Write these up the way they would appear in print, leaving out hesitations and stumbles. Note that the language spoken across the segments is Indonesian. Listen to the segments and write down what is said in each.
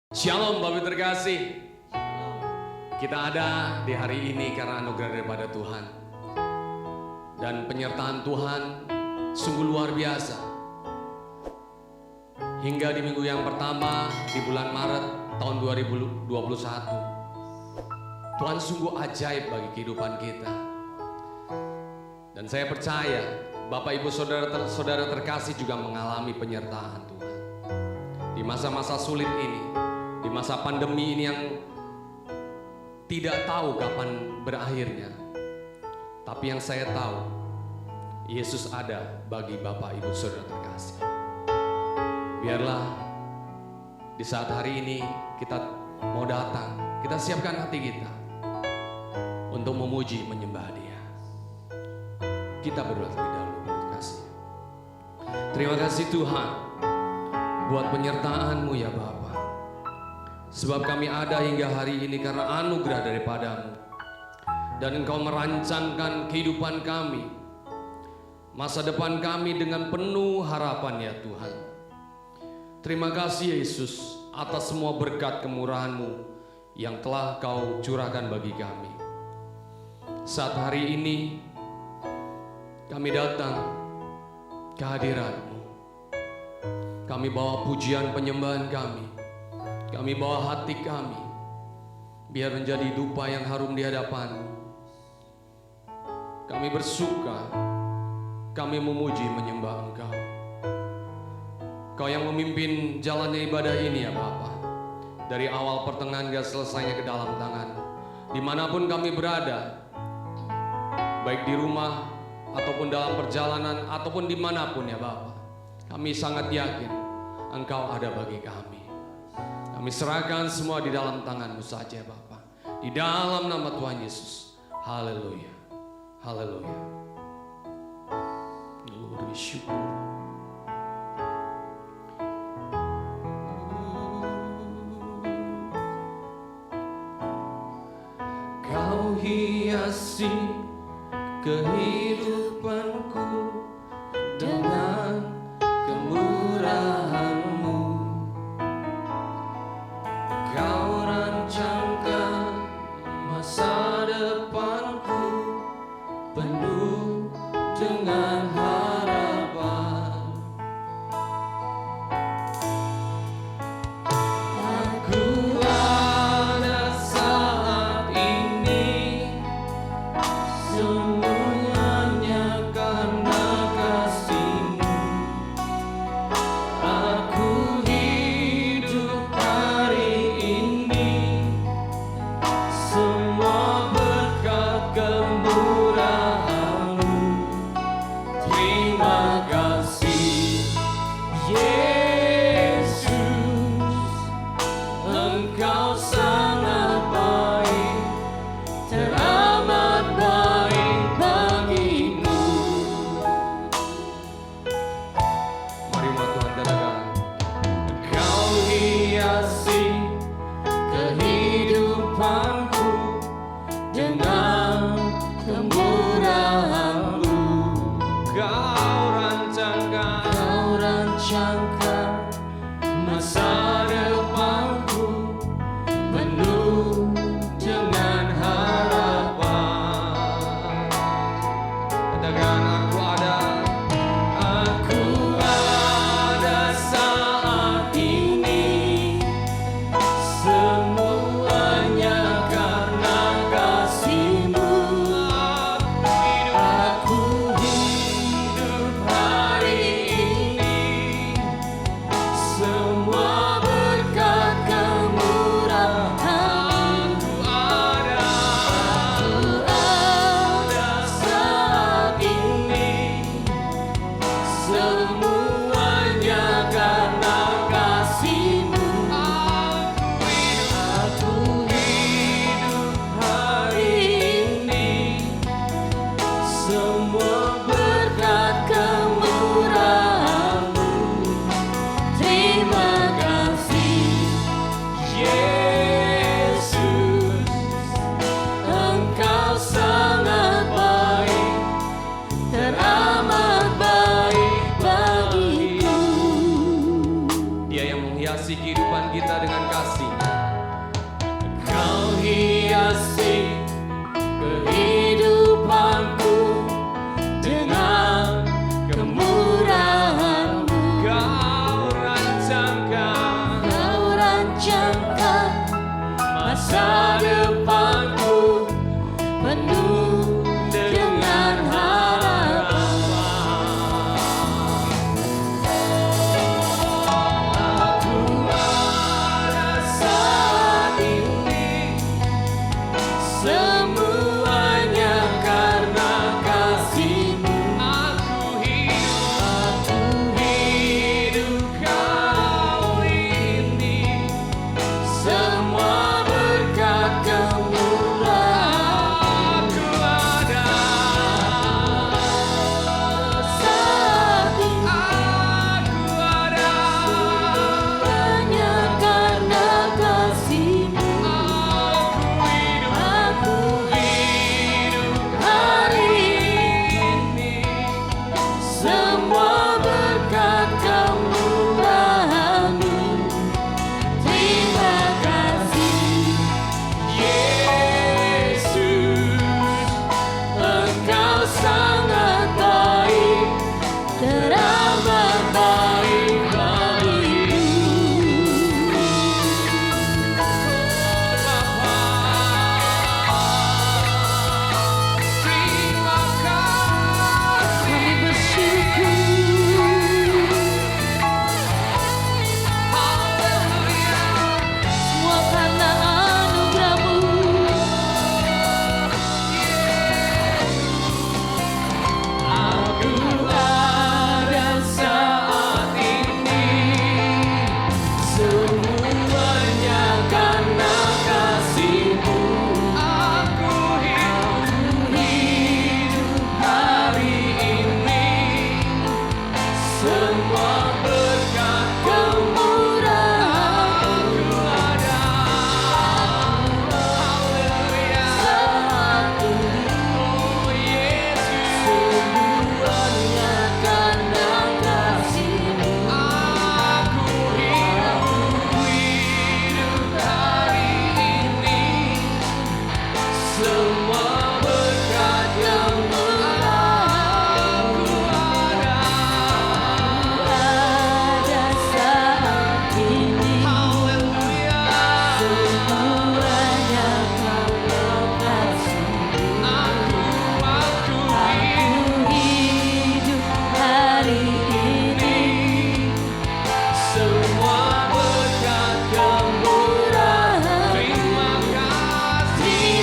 Shalom Bapak terkasih. Kita ada di hari ini karena anugerah daripada Tuhan. Dan penyertaan Tuhan sungguh luar biasa. Hingga di minggu yang pertama di bulan Maret tahun 2021. Tuhan sungguh ajaib bagi kehidupan kita. Dan saya percaya Bapak Ibu Saudara terkasih juga mengalami penyertaan Tuhan. Di masa-masa sulit ini, di masa pandemi ini yang tidak tahu kapan berakhirnya. Tapi yang saya tahu, Yesus ada bagi Bapak Ibu Saudara terkasih. Biarlah di saat hari ini kita mau datang, kita siapkan hati kita untuk memuji menyembah Dia. Kita berdoa terlebih dahulu terkasih. Terima kasih Tuhan buat penyertaan-Mu ya Bapa. Sebab kami ada hingga hari ini karena anugerah daripada-Mu. Dan Engkau merancangkan kehidupan kami, masa depan kami dengan penuh harapan ya Tuhan. Terima kasih Yesus atas semua berkat kemurahan-Mu yang telah Kau curahkan bagi kami. Saat hari ini kami datang ke hadirat-Mu. Kami bawa pujian penyembahan kami. Kami bawa hati kami, biar menjadi dupa yang harum di hadapan-Mu. Kami bersuka, kami memuji menyembah Engkau. Kau yang memimpin jalannya ibadah ini ya Bapa. Dari awal pertengahan hingga selesainya ke dalam tangan. Dimanapun kami berada, baik di rumah, ataupun dalam perjalanan, ataupun dimanapun ya Bapa. Kami sangat yakin Engkau ada bagi kami. Kami serahkan semua di dalam tangan-Mu saja Bapa. Di dalam nama Tuhan Yesus. Haleluya. Haleluya. Glory syukur. Kau hiasi kehidupanku dengan kemurahan-Mu. Kau rancangkan masa depanku penuh dengan harapan. Aku ada saat ini semuanya karena kasih-Mu. Aku hidup hari ini semua berkat kemurahan-Mu. Terima kasih Yesus, Engkau sangat baik, teramat baik bagiku. Mari umat Tuhan katakan, Kau hiasi kehidupanku dengan kemurahan-Mu. Kau rancangkan masa depanku penuh dengan harapan. Katakan, aku ada saat ini semuanya karena kasih-Mu. semuanya karena kasih-Mu. Aku hidup kali ini, semua berkat kemurahan. Aku ada saat ini, aku ada semuanya karena kasih-Mu. Aku hidup hari ini, semua berkat kemurahan-Mu. Terima kasih Yesus, Engkau sangat baik, teramat baik bagiku. Terima kasih, kami bersyukur. Haleluya, semua karena anugerah-Mu. Aku ada saat ini, semuanya karena kasih-Mu. Aku hidup hari ini, semua berkat kemurahan. Aku ada, haleluya, saat ini, oh Yesus, semuanya karena kasih-Mu. Aku hidup hari ini, semua berkat kemurahan. Aku ada saat ini, haleluya, semuanya karena kasih-Mu. Aku hidup hari ini, semua berkat kemurahan. Terima kasih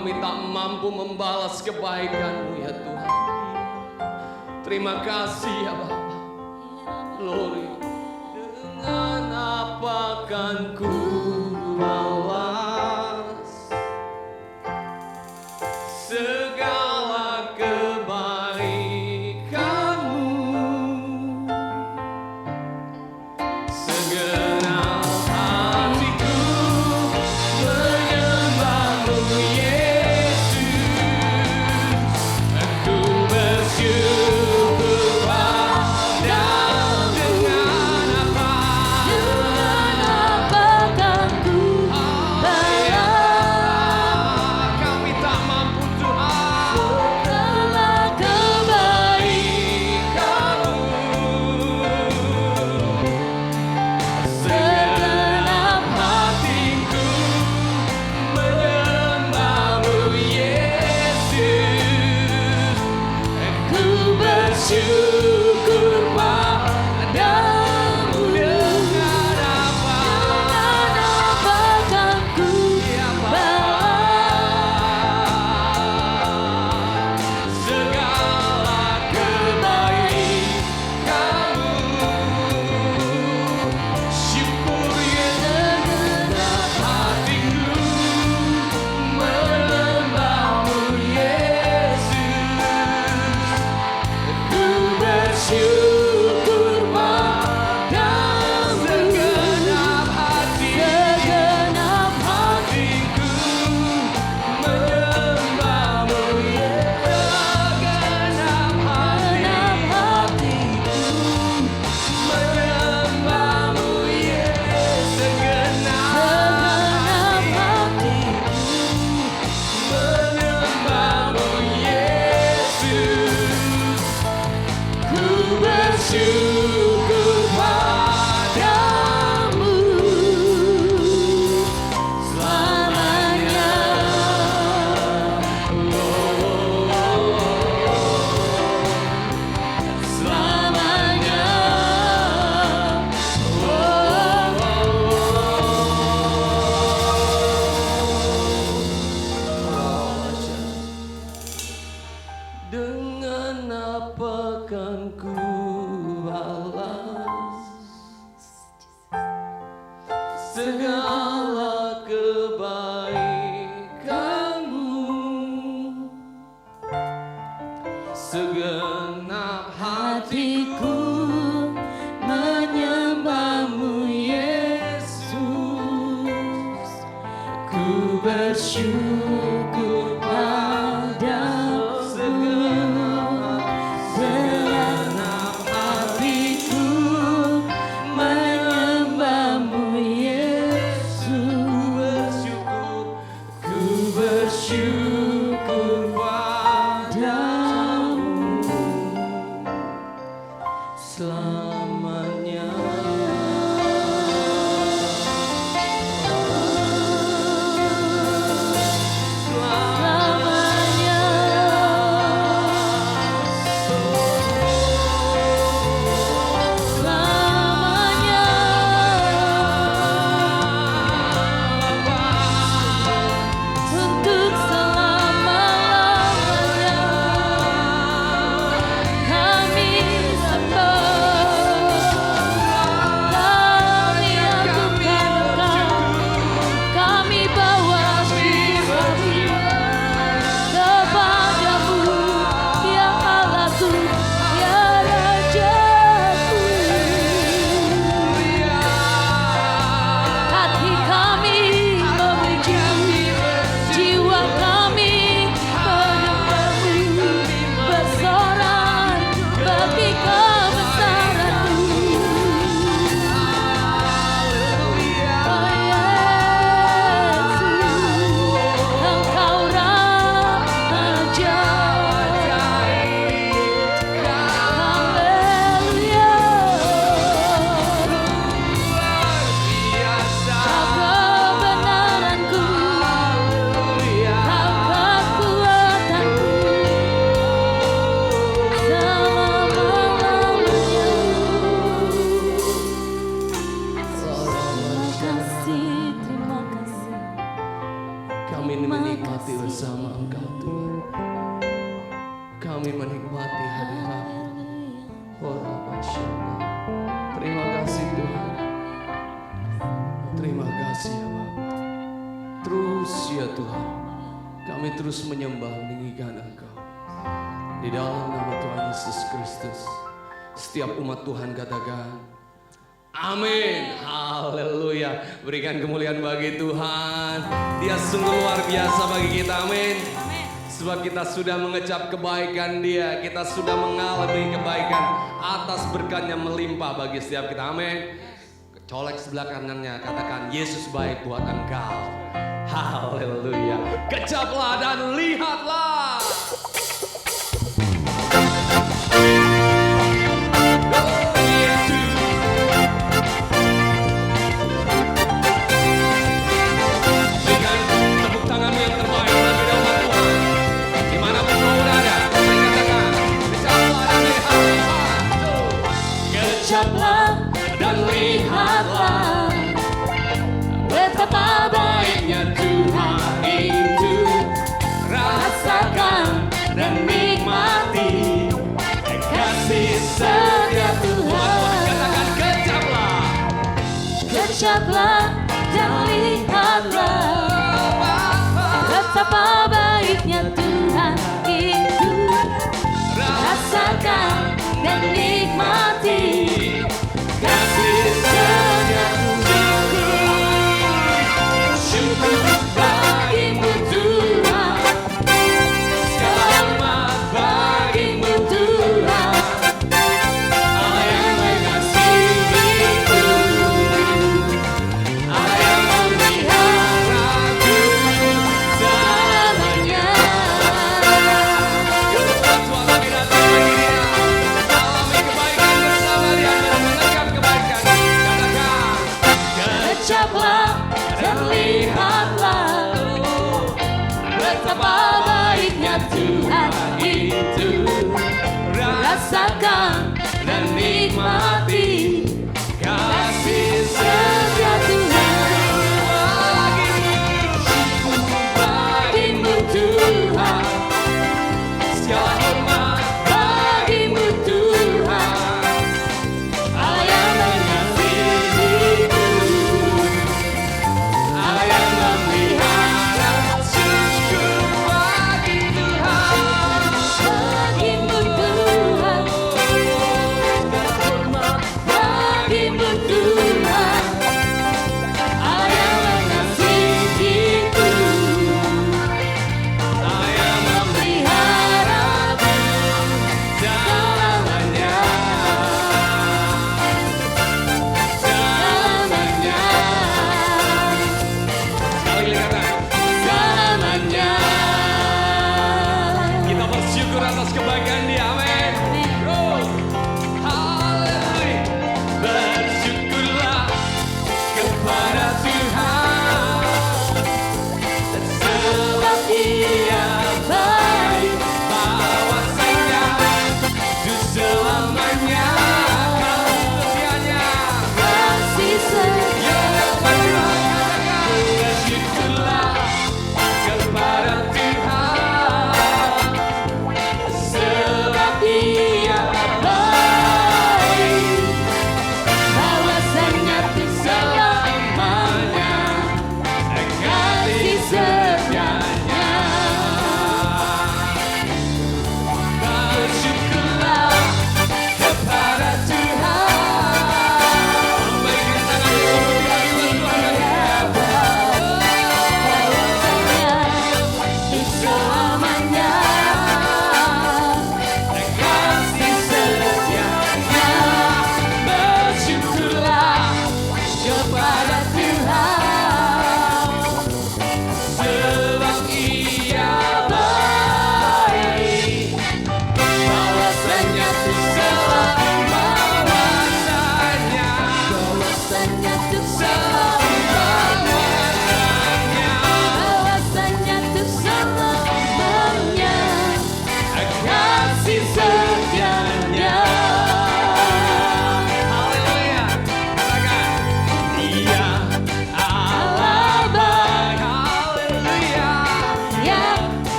Kami tak mampu membalas kebaikan-Mu ya Tuhan. Terima kasih ya Bapa. Glory. Dengan apa kan ku balas segala kebaikan-Mu? Segenap hatiku menyembah-Mu Yesus. Aku bersyukur padamu. Dengan apa kan ku balas kami tak mampu Tuhan. segala Kebaikan-Mu. Segenap hatiku menyembah-Mu Yesus. Aku bersyukur padamu. Dengan apa kan ku balas segala kebaikan-Mu. Syukur Yesus. Segenap hatiku menyembah-Mu Yesus. Ku bersyukur padamu. Segenap hatiku menyembah-Mu Yesus. Segenap hatiku menyembah-Mu Yesus. Segenap menyembah-Mu Yesus. Ku bersyukur padamu selamanya. Selamanya. Dengan apa kan ku balas segala kebaikan-Mu? Segenap hatiku menyembah-Mu Yesus. Ku bersyukur padamu. Segenap hatiku menyembah-Mu Yesus. Ku bersyukur padamu selamanya. selamanya. Selamanya untuk selamanya. menikmati bersama Engkau Tuhan. Kami menikmati hadirat-Mu. Terima kasih Tuhan. Terima kasih ya Bapa. Terus ya Tuhan, kami terus menyembah meninggikan Engkau. Di dalam nama Tuhan Yesus Kristus. Setiap umat Tuhan katakan amin. Haleluya. Berikan kemuliaan bagi Tuhan. Dia sungguh luar biasa bagi kita. Amin. Sebab kita sudah mengecap kebaikan Dia. Kita sudah mengalami kebaikan atas berkatnya melimpah bagi setiap kita. Amin. Colek sebelah kanannya, katakan Yesus baik buat engkau. Haleluya. Kecaplah dan lihatlah. Kecaplah dan lihatlah betapa baiknya Tuhan itu. Rasakan dan nikmati kasih setia Tuhan. Katakan kecaplah. Kecaplah dan lihatlah betapa baiknya Tuhan itu. Rasakan dan nikmati kasih setia Tuhan. Syukur bagimu Tuhan, selamat bagimu Tuhan. Allah yang mengasihiku, Allah yang memeliharaku selamanya. Kecaplah dan lihatlah betapa baiknya Tuhan itu. Rasakan dan nikmati kasih setia Tuhan. Bagimu Tuhan, segala hormat bagimu Tuhan. Allah yang mengasihiku, Allah yang memelihara. Syukur bagi Tuhan, bagimu Tuhan. Bagimu Tuhan, Allah yang mengasihiku, Allah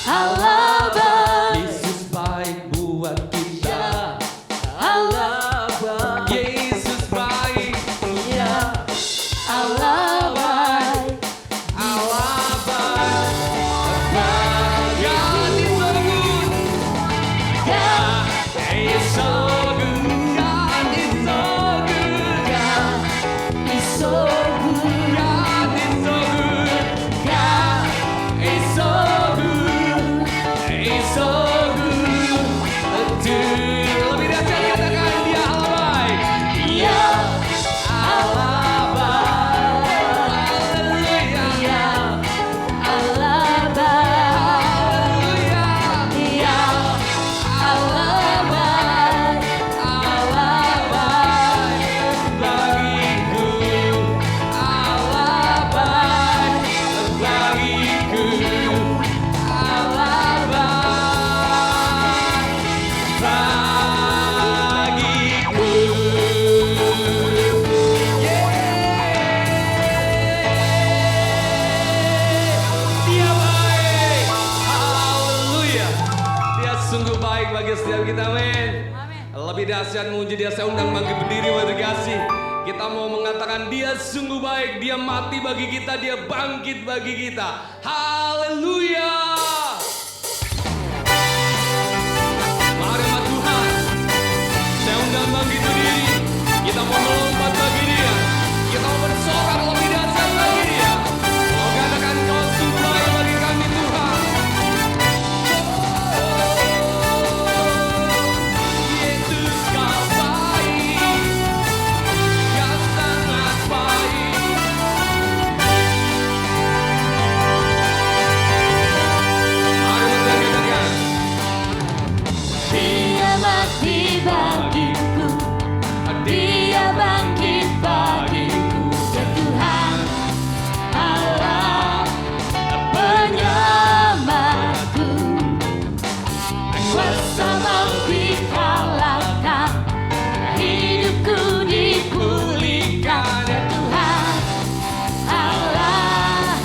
Allah baik, Yesus baik buat kita. Allah baik, Yesus baik. ya Allah baik, Allah baik. God is so good. God He's so good. God is so good. is so good, God is so good. God He's so good. He's so good. Lebih dahsyat katakan dia Allah baik. ya Allah baik. Haleluya. ya Allah baik, Haleluya. ya Allah baik, Allah baik bagiku. Allah baik bagiku. Allah baik bagiku. Dia baik. Haleluya. Dia sungguh baik bagi setiap kita, men. Lebih dahsyat menguji dia, saya undang bangkit berdiri, mari kasih. Kita mau mengatakan dia sungguh baik, dia mati bagi kita, dia bangkit bagi kita. Haleluya. Mari sama Tuhan. Saya undang bangkit berdiri. Kita mau melompat bagi dia. Kita mau bersorak lebih dahsyat bagi dia. Mau katakan kau sungguh baik bagi kami Tuhan. Yesus kau baik, kau sangat baik. Mari kita katakan. dia mati bagiku, dia bangkit bagiku, ya Tuhan Allah penyelamatku, kuasa maut dikalahkan, hidupku dipulihkan, ya Tuhan Allah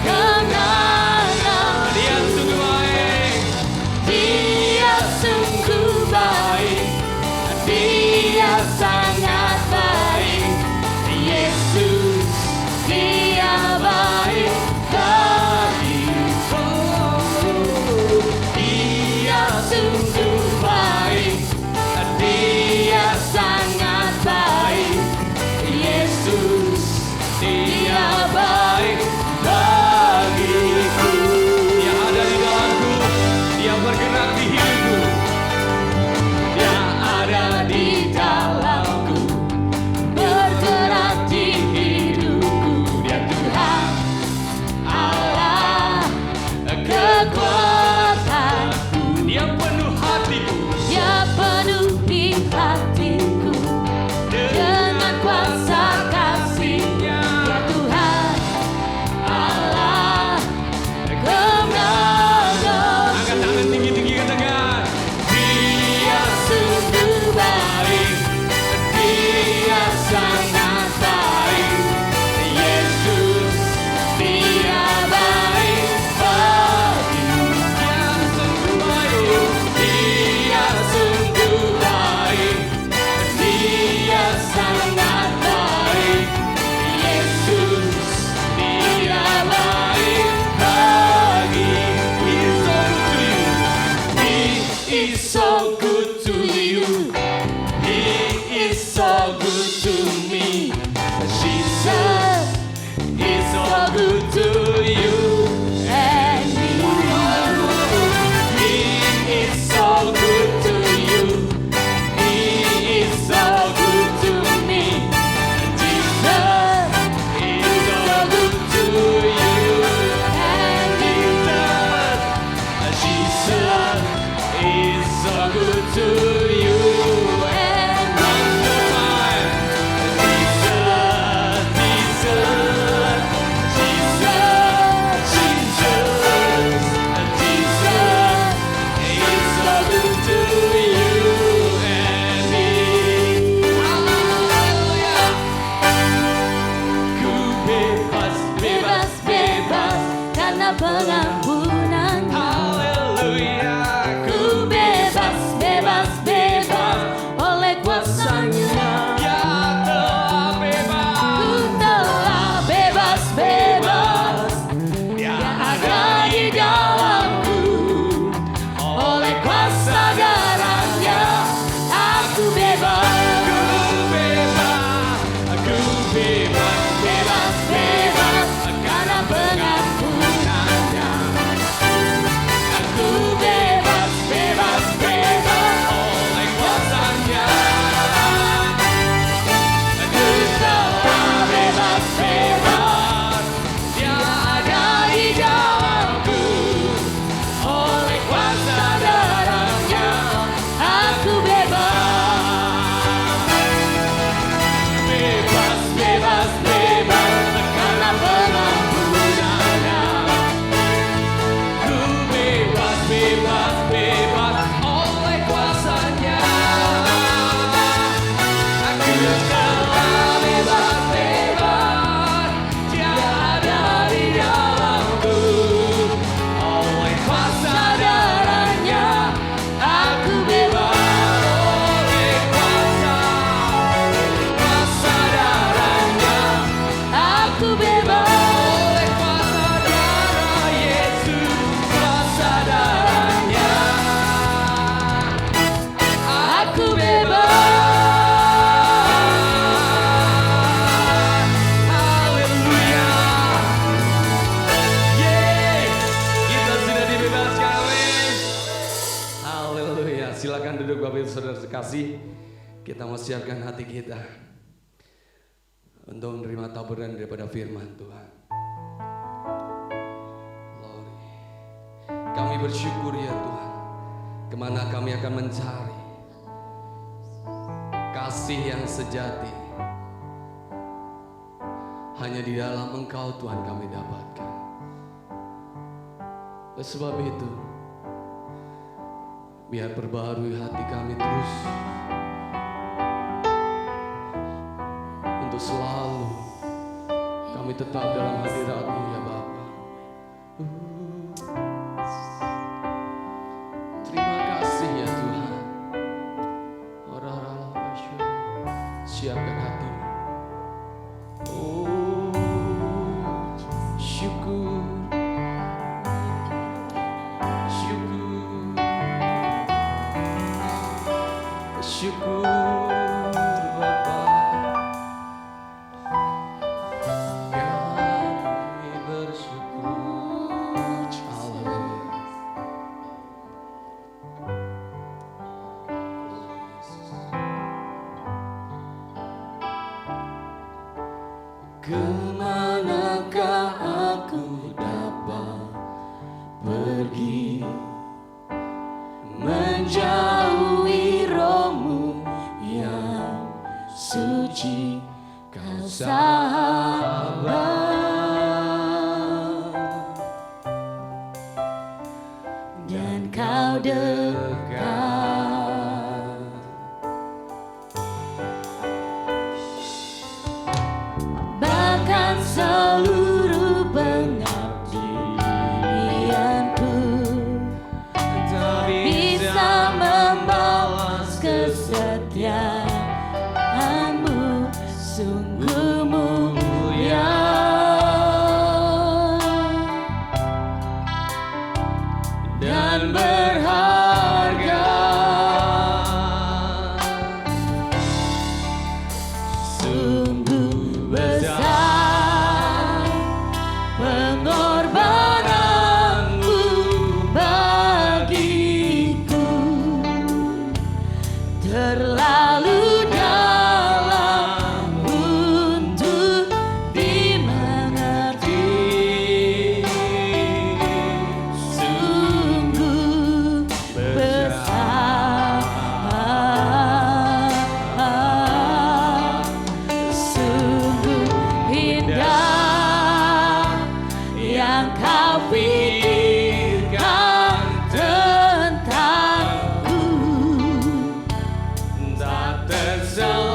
kemenangan. Dia sungguh baik. Dia sungguh baik, dia sangat baik, Yesus, dia baik bagiku. Dia sungguh baik, dia sangat baik, Yesus, dia baik bagiku. Dia ada di dalamku, dia bergerak di hidupku. Dia ada di dalamku, bergerak di hidupku, dia Tuhan Allah kekuatanku, Dia penuh hatiku dia penuhi hatiku dengan kuasa kasih-Nya, ya Tuhan Allah kemenangan. Angkat tangan tinggi-tinggi katakan. Dia sungguh baik, dia sangat baik, Yesus, dia baik bagiku. Dia sungguh baik. Dia sungguh baik, dia sangat baik, Yesus, dia baik bagiku. He is so good to you. He is so good to me. Jesus is so good to you and me. He is so good to you. He is so good to me. Jesus is so good to you and me. Jesus is so good to you and me. Bebas, bebas karena pengampunan. silakan duduk Bapak Ibu Saudara terkasih. Kita mau siapkan hati kita untuk menerima taburan daripada firman Tuhan. Glory. Kami bersyukur ya Tuhan, kemana kami akan mencari kasih yang sejati. Hanya di dalam Engkau Tuhan kami dapatkan. Oleh sebab itu, biar perbaharui hati kami terus, untuk selalu kami tetap dalam hadirat-Mu ya Bapa. Terima kasih ya Tuhan. Siapkan hatimu. Oh, syukur, syukur, syukur Bapa. Kami bersyukur. Haleluya. Kemanakah aku dapat pergi, menjauhi Roh-Mu yang suci, Kau sahabat, dan Kau dekat. Bahkan seluruh pengabdianku tak bisa membalas kesetiaan-Mu, sungguh mulia dan berharga. Sungguh besar pengorbanan-Mu bagiku, terlalu dalam untuk dimengerti. Sungguh besar, sungguh indah yang Kau pikirkan tentangku, tak terselami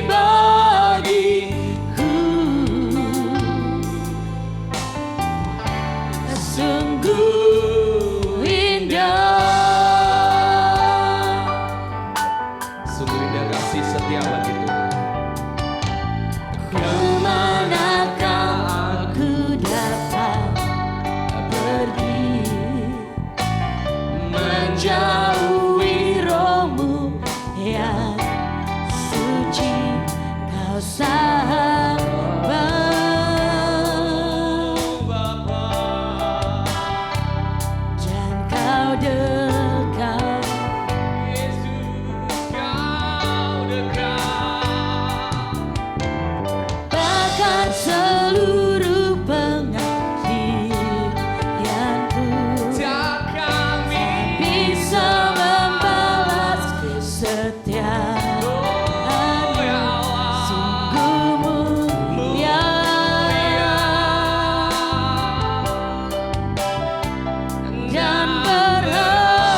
bagiku. Sungguh indah, sungguh indah kasih setia bagi Tuhan. Kemanakah aku dapat pergi, menjauhi Roh-Mu yang suci, Kau sahabat, dan Kau dekat. Bahkan seluruh pengabdianku tak bisa membalas kesetiaan-Mu, sungguh mulia dan berharga.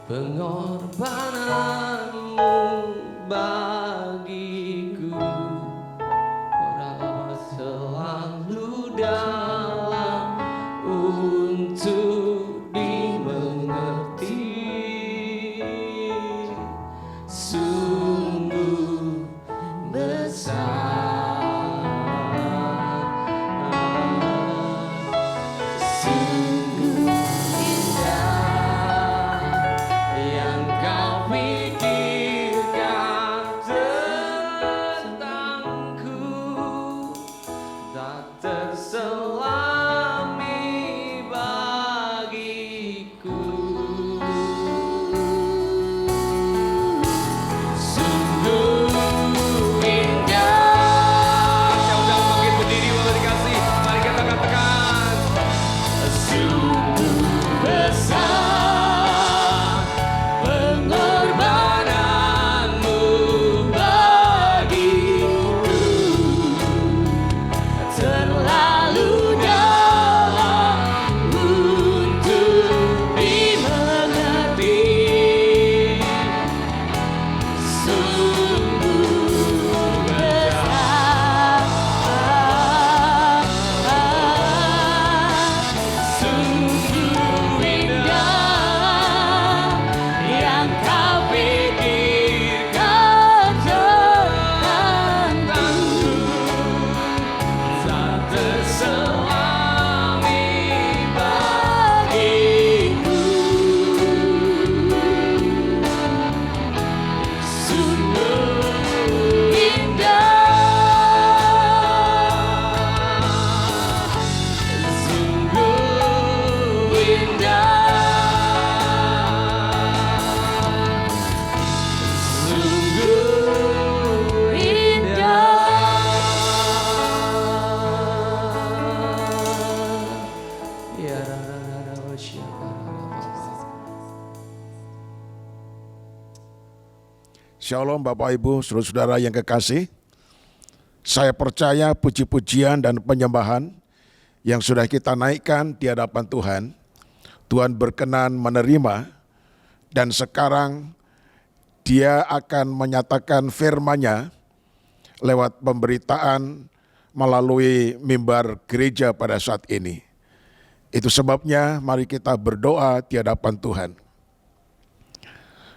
pengorbananmu bagiku selalu dalam untuk dimengerti, sungguh besar, sungguh indah yang kau pikirkan tentangku, tak terselami bagiku. Sungguh indah. Siapa makin berdiri boleh dikasih. Mari kita katakan. Sungguh besar pengorbananmu bagiku, terlalu dalam untuk dimengerti, sungguh besar, sungguh indah yang kau pikirkan tentangku, tak terselami bagiku. Sungguh indah, sungguh indah, ya Shalom Bapak Ibu, saudara-saudara yang kekasih. Saya percaya puji-pujian dan penyembahan yang sudah kita naikkan di hadapan Tuhan, Tuhan berkenan menerima, dan sekarang Dia akan menyatakan firman-Nya lewat pemberitaan melalui mimbar gereja pada saat ini. Itu sebabnya mari kita berdoa di hadapan Tuhan.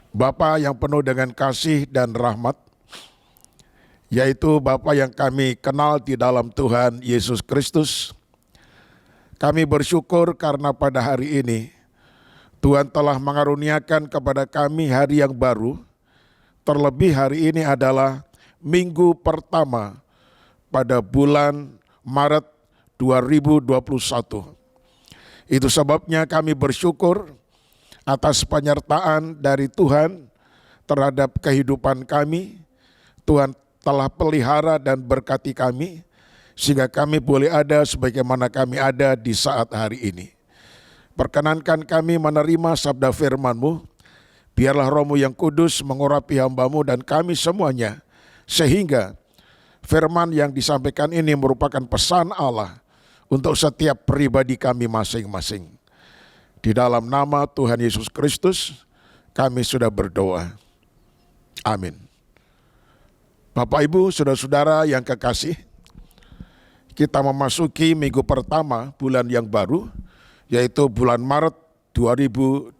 Bapa yang penuh dengan kasih dan rahmat, yaitu Bapa yang kami kenal di dalam Tuhan Yesus Kristus, kami bersyukur karena pada hari ini Tuhan telah mengaruniakan kepada kami hari yang baru, terlebih hari ini adalah minggu pertama pada bulan Maret 2021. Itu sebabnya kami bersyukur atas penyertaan dari Tuhan terhadap kehidupan kami. Tuhan telah pelihara dan berkati kami, sehingga kami boleh ada sebagaimana kami ada di saat hari ini. Perkenankan kami menerima sabda firman-Mu, biarlah Roh-Mu yang kudus mengurapi hamba-Mu dan kami semuanya, sehingga firman yang disampaikan ini merupakan pesan Allah untuk setiap pribadi kami masing-masing. Di dalam nama Tuhan Yesus Kristus, kami sudah berdoa. Amin. Bapak Ibu, saudara-saudara yang kekasih, kita memasuki minggu pertama bulan yang baru, yaitu bulan Maret 2021.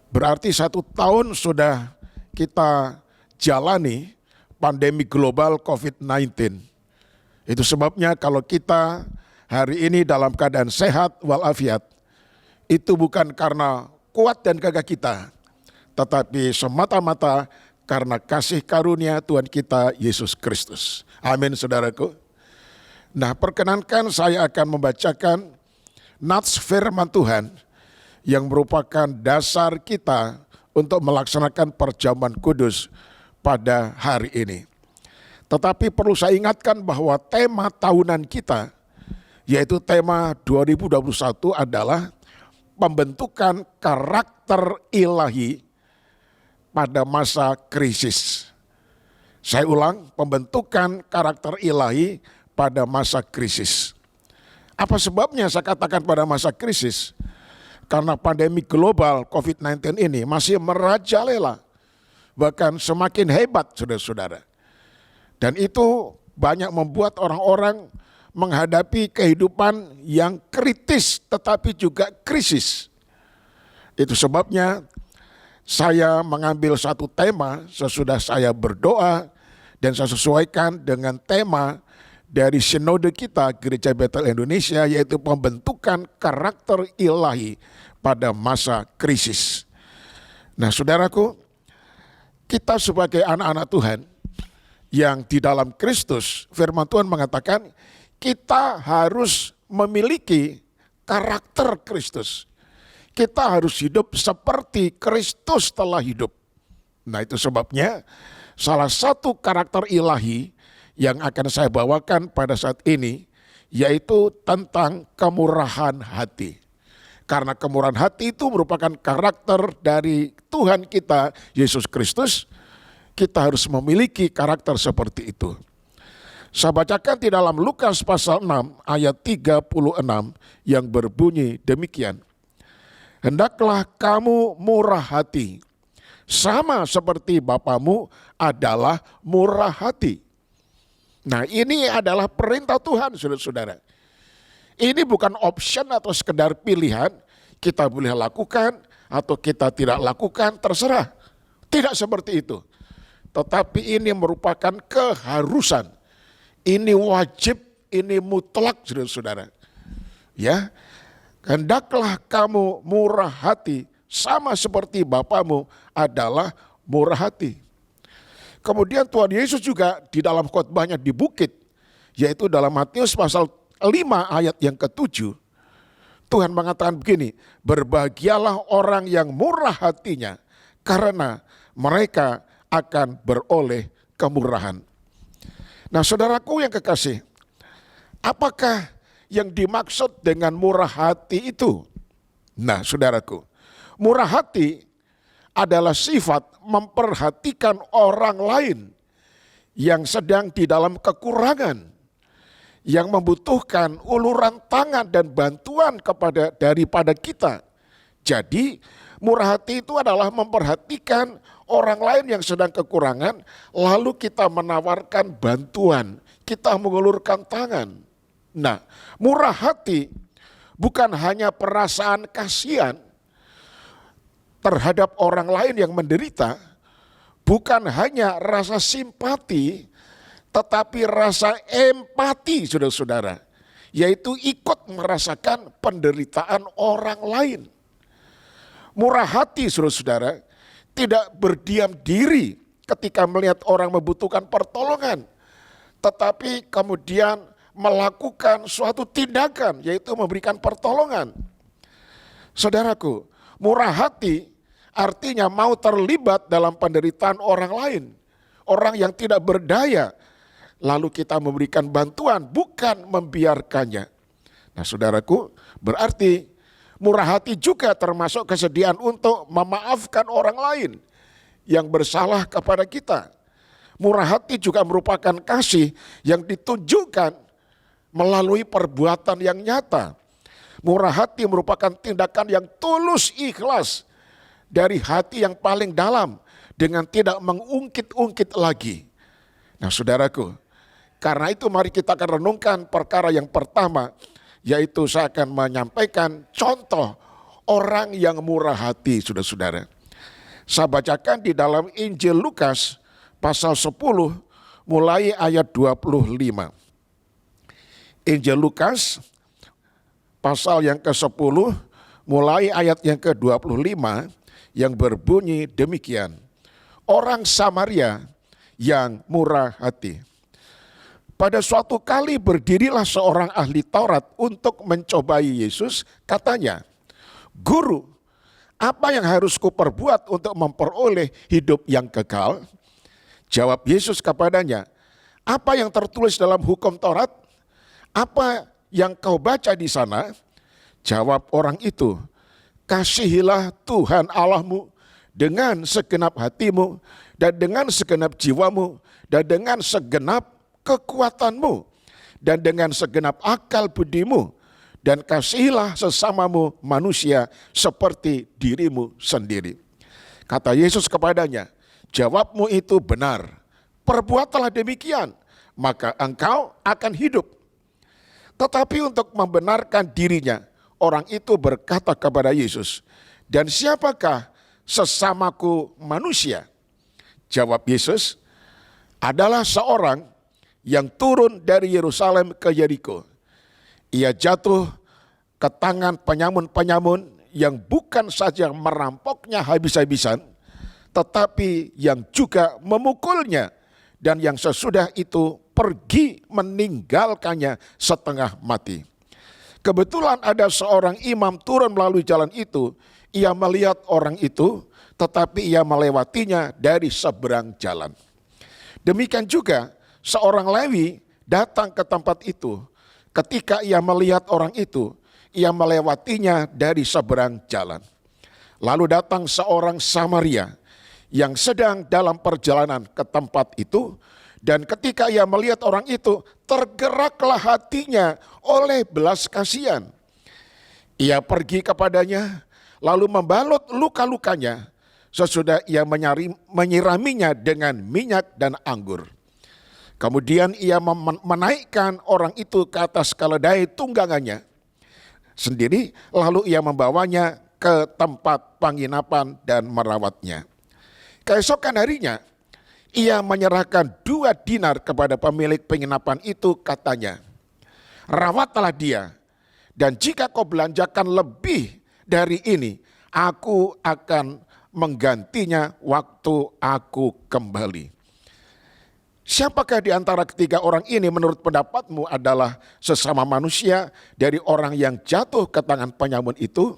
Berarti 1 tahun sudah kita jalani pandemi global COVID-19. Itu sebabnya kalau kita hari ini dalam keadaan sehat walafiat, itu bukan karena kuat dan gagah kita, tetapi semata-mata karena kasih karunia Tuhan kita Yesus Kristus. Amin, saudaraku. Nah, perkenankan saya akan membacakan nats firman Tuhan yang merupakan dasar kita untuk melaksanakan perjamuan kudus pada hari ini. Tetapi perlu saya ingatkan bahwa tema tahunan kita, yaitu tema 2021 adalah pembentukan karakter ilahi pada masa krisis. Saya ulang, pembentukan karakter ilahi pada masa krisis. Apa sebabnya saya katakan pada masa krisis? karena pandemi global COVID-19 ini masih merajalela, bahkan semakin hebat saudara-saudara. Dan itu banyak membuat orang-orang menghadapi kehidupan yang kritis tetapi juga krisis. Itu sebabnya saya mengambil satu tema sesudah saya berdoa dan saya sesuaikan dengan tema dari sinode kita Gereja Betel Indonesia, yaitu pembentukan karakter ilahi pada masa krisis. Nah saudaraku, kita sebagai anak-anak Tuhan yang di dalam Kristus, firman Tuhan mengatakan kita harus memiliki karakter Kristus. Kita harus hidup seperti Kristus telah hidup. Nah itu sebabnya salah satu karakter ilahi yang akan saya bawakan pada saat ini yaitu tentang kemurahan hati. Karena kemurahan hati itu merupakan karakter dari Tuhan kita Yesus Kristus, kita harus memiliki karakter seperti itu. Saya bacakan di dalam Lukas pasal 6 ayat 36 yang berbunyi demikian. Hendaklah kamu murah hati, sama seperti Bapamu adalah murah hati. Nah ini adalah perintah Tuhan saudara-saudara. Ini bukan option atau sekedar pilihan, kita boleh lakukan atau kita tidak lakukan terserah. Tidak seperti itu. Tetapi ini merupakan keharusan. Ini wajib, ini mutlak saudara-saudara. Ya, hendaklah kamu murah hati sama seperti Bapamu adalah murah hati. Kemudian Tuhan Yesus juga di dalam khotbahnya di bukit, yaitu dalam Matius pasal 5 ayat yang ke-7, Tuhan mengatakan begini, berbahagialah orang yang murah hatinya, karena mereka akan beroleh kemurahan. Nah saudaraku yang kekasih, apakah yang dimaksud dengan murah hati itu? Nah saudaraku, murah hati adalah sifat memperhatikan orang lain yang sedang di dalam kekurangan, yang membutuhkan uluran tangan dan bantuan daripada kita. Jadi murah hati itu adalah memperhatikan orang lain yang sedang kekurangan, lalu kita menawarkan bantuan, kita mengulurkan tangan. Nah, murah hati bukan hanya perasaan kasihan terhadap orang lain yang menderita, bukan hanya rasa simpati, tetapi rasa empati saudara-saudara, yaitu ikut merasakan penderitaan orang lain. Murah hati saudara-saudara tidak berdiam diri ketika melihat orang membutuhkan pertolongan, tetapi kemudian melakukan suatu tindakan, yaitu memberikan pertolongan. Saudaraku, murah hati artinya mau terlibat dalam penderitaan orang lain, orang yang tidak berdaya, lalu kita memberikan bantuan, bukan membiarkannya. Nah saudaraku, berarti murah hati juga termasuk kesediaan untuk memaafkan orang lain yang bersalah kepada kita. Murah hati juga merupakan kasih yang ditunjukkan melalui perbuatan yang nyata. Murah hati merupakan tindakan yang tulus ikhlas dari hati yang paling dalam dengan tidak mengungkit-ungkit lagi. Nah saudaraku, karena itu mari kita akan renungkan perkara yang pertama, yaitu saya akan menyampaikan contoh orang yang murah hati saudara-saudara. Saya bacakan di dalam Injil Lukas pasal 10 mulai ayat 25. Injil Lukas pasal yang ke-10 mulai ayat yang ke-25 yang berbunyi demikian. Orang Samaria yang murah hati. Pada suatu kali berdirilah seorang ahli Taurat untuk mencobai Yesus, katanya, "Guru, apa yang harus kuperbuat untuk memperoleh hidup yang kekal?" Jawab Yesus kepadanya, "Apa yang tertulis dalam hukum Taurat? Apa yang kau baca di sana?" Jawab orang itu, "Kasihilah Tuhan Allahmu dengan segenap hatimu dan dengan segenap jiwamu dan dengan segenap kekuatanmu dan dengan segenap akal budimu dan kasihilah sesamamu manusia seperti dirimu sendiri. Kata Yesus kepadanya, jawabmu itu benar, perbuatlah demikian, maka engkau akan hidup. Tetapi untuk membenarkan dirinya, orang itu berkata kepada Yesus, dan siapakah sesamaku manusia? Jawab Yesus, adalah seorang yang turun dari Yerusalem ke Yeriko. Ia jatuh ke tangan penyamun-penyamun yang bukan saja merampoknya habis-habisan, tetapi yang juga memukulnya, dan yang sesudah itu pergi meninggalkannya setengah mati. Kebetulan ada seorang imam turun melalui jalan itu, ia melihat orang itu, tetapi ia melewatinya dari seberang jalan. Demikian juga seorang Lewi datang ke tempat itu. Ketika ia melihat orang itu, ia melewatinya dari seberang jalan. Lalu datang seorang Samaria yang sedang dalam perjalanan ke tempat itu, dan ketika ia melihat orang itu, tergeraklah hatinya oleh belas kasihan. Ia pergi kepadanya, lalu membalut luka-lukanya, sesudah ia menyiraminya dengan minyak dan anggur. Kemudian ia menaikkan orang itu ke atas keledai tunggangannya sendiri, lalu ia membawanya ke tempat penginapan dan merawatnya. Keesokan harinya, ia menyerahkan 2 dinar kepada pemilik penginapan itu, katanya, rawatlah dia, dan jika kau belanjakan lebih dari ini, aku akan menggantinya waktu aku kembali. Siapakah di antara ketiga orang ini menurut pendapatmu adalah sesama manusia dari orang yang jatuh ke tangan penyamun itu?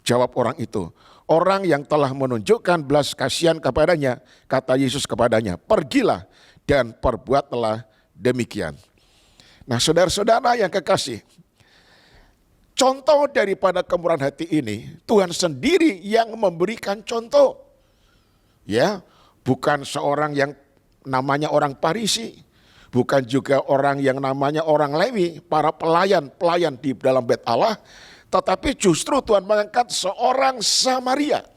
Jawab orang itu, orang yang telah menunjukkan belas kasihan kepadanya. Kata Yesus kepadanya, pergilah dan perbuatlah demikian. Nah, saudara-saudara yang kekasih, contoh daripada kemurahan hati ini, Tuhan sendiri yang memberikan contoh. Ya, bukan seorang yang namanya orang Farisi, bukan juga orang yang namanya orang Lewi, para pelayan di dalam bait Allah, tetapi justru Tuhan mengangkat seorang Samaria.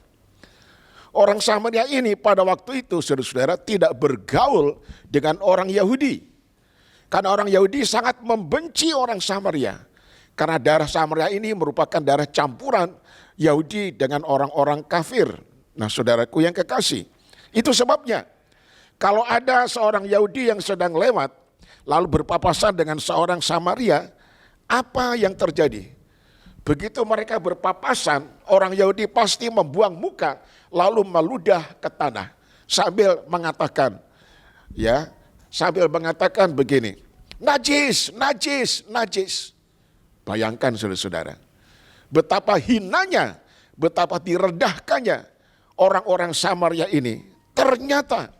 Orang Samaria ini pada waktu itu, saudara-saudara, tidak bergaul dengan orang Yahudi. Karena orang Yahudi sangat membenci orang Samaria. Karena darah Samaria ini merupakan darah campuran Yahudi dengan orang-orang kafir. Nah, saudaraku yang kekasih, itu sebabnya kalau ada seorang Yahudi yang sedang lewat, lalu berpapasan dengan seorang Samaria, apa yang terjadi? Begitu mereka berpapasan, orang Yahudi pasti membuang muka, lalu meludah ke tanah, sambil mengatakan begini, najis, najis, najis. Bayangkan saudara-saudara, betapa hinanya, betapa direndahkannya orang-orang Samaria ini. Ternyata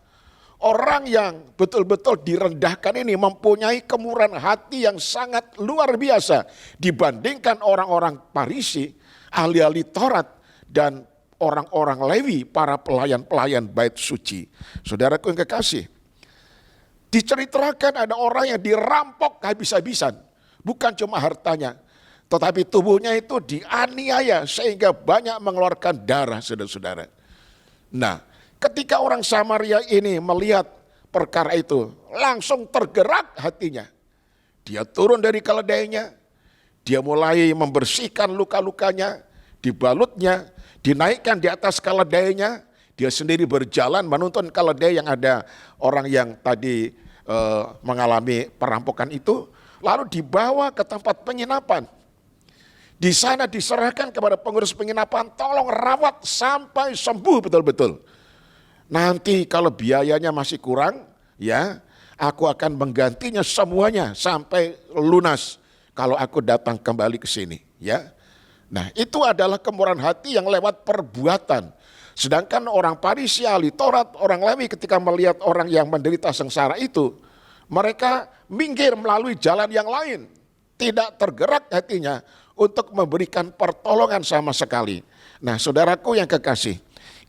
orang yang betul-betul direndahkan ini mempunyai kemurahan hati yang sangat luar biasa dibandingkan orang-orang Farisi, ahli-ahli Taurat, dan orang-orang Lewi, para pelayan-pelayan bait suci. Saudaraku yang kekasih, diceritakan ada orang yang dirampok habis-habisan, bukan cuma hartanya, tetapi tubuhnya itu dianiaya sehingga banyak mengeluarkan darah, saudara-saudara. Nah, ketika orang Samaria ini melihat perkara itu, langsung tergerak hatinya. Dia turun dari keledainya, dia mulai membersihkan luka-lukanya, dibalutnya, dinaikkan di atas keledainya, dia sendiri berjalan menuntun keledai yang ada orang yang tadi mengalami perampokan itu, lalu dibawa ke tempat penginapan. Di sana diserahkan kepada pengurus penginapan, tolong rawat sampai sembuh betul-betul. Nanti kalau biayanya masih kurang, ya, aku akan menggantinya semuanya sampai lunas kalau aku datang kembali ke sini, ya. Nah, itu adalah kemurahan hati yang lewat perbuatan. Sedangkan orang Farisi, ahli Taurat, orang Lewi ketika melihat orang yang menderita sengsara itu, mereka minggir melalui jalan yang lain, tidak tergerak hatinya untuk memberikan pertolongan sama sekali. Nah, saudaraku yang kekasih,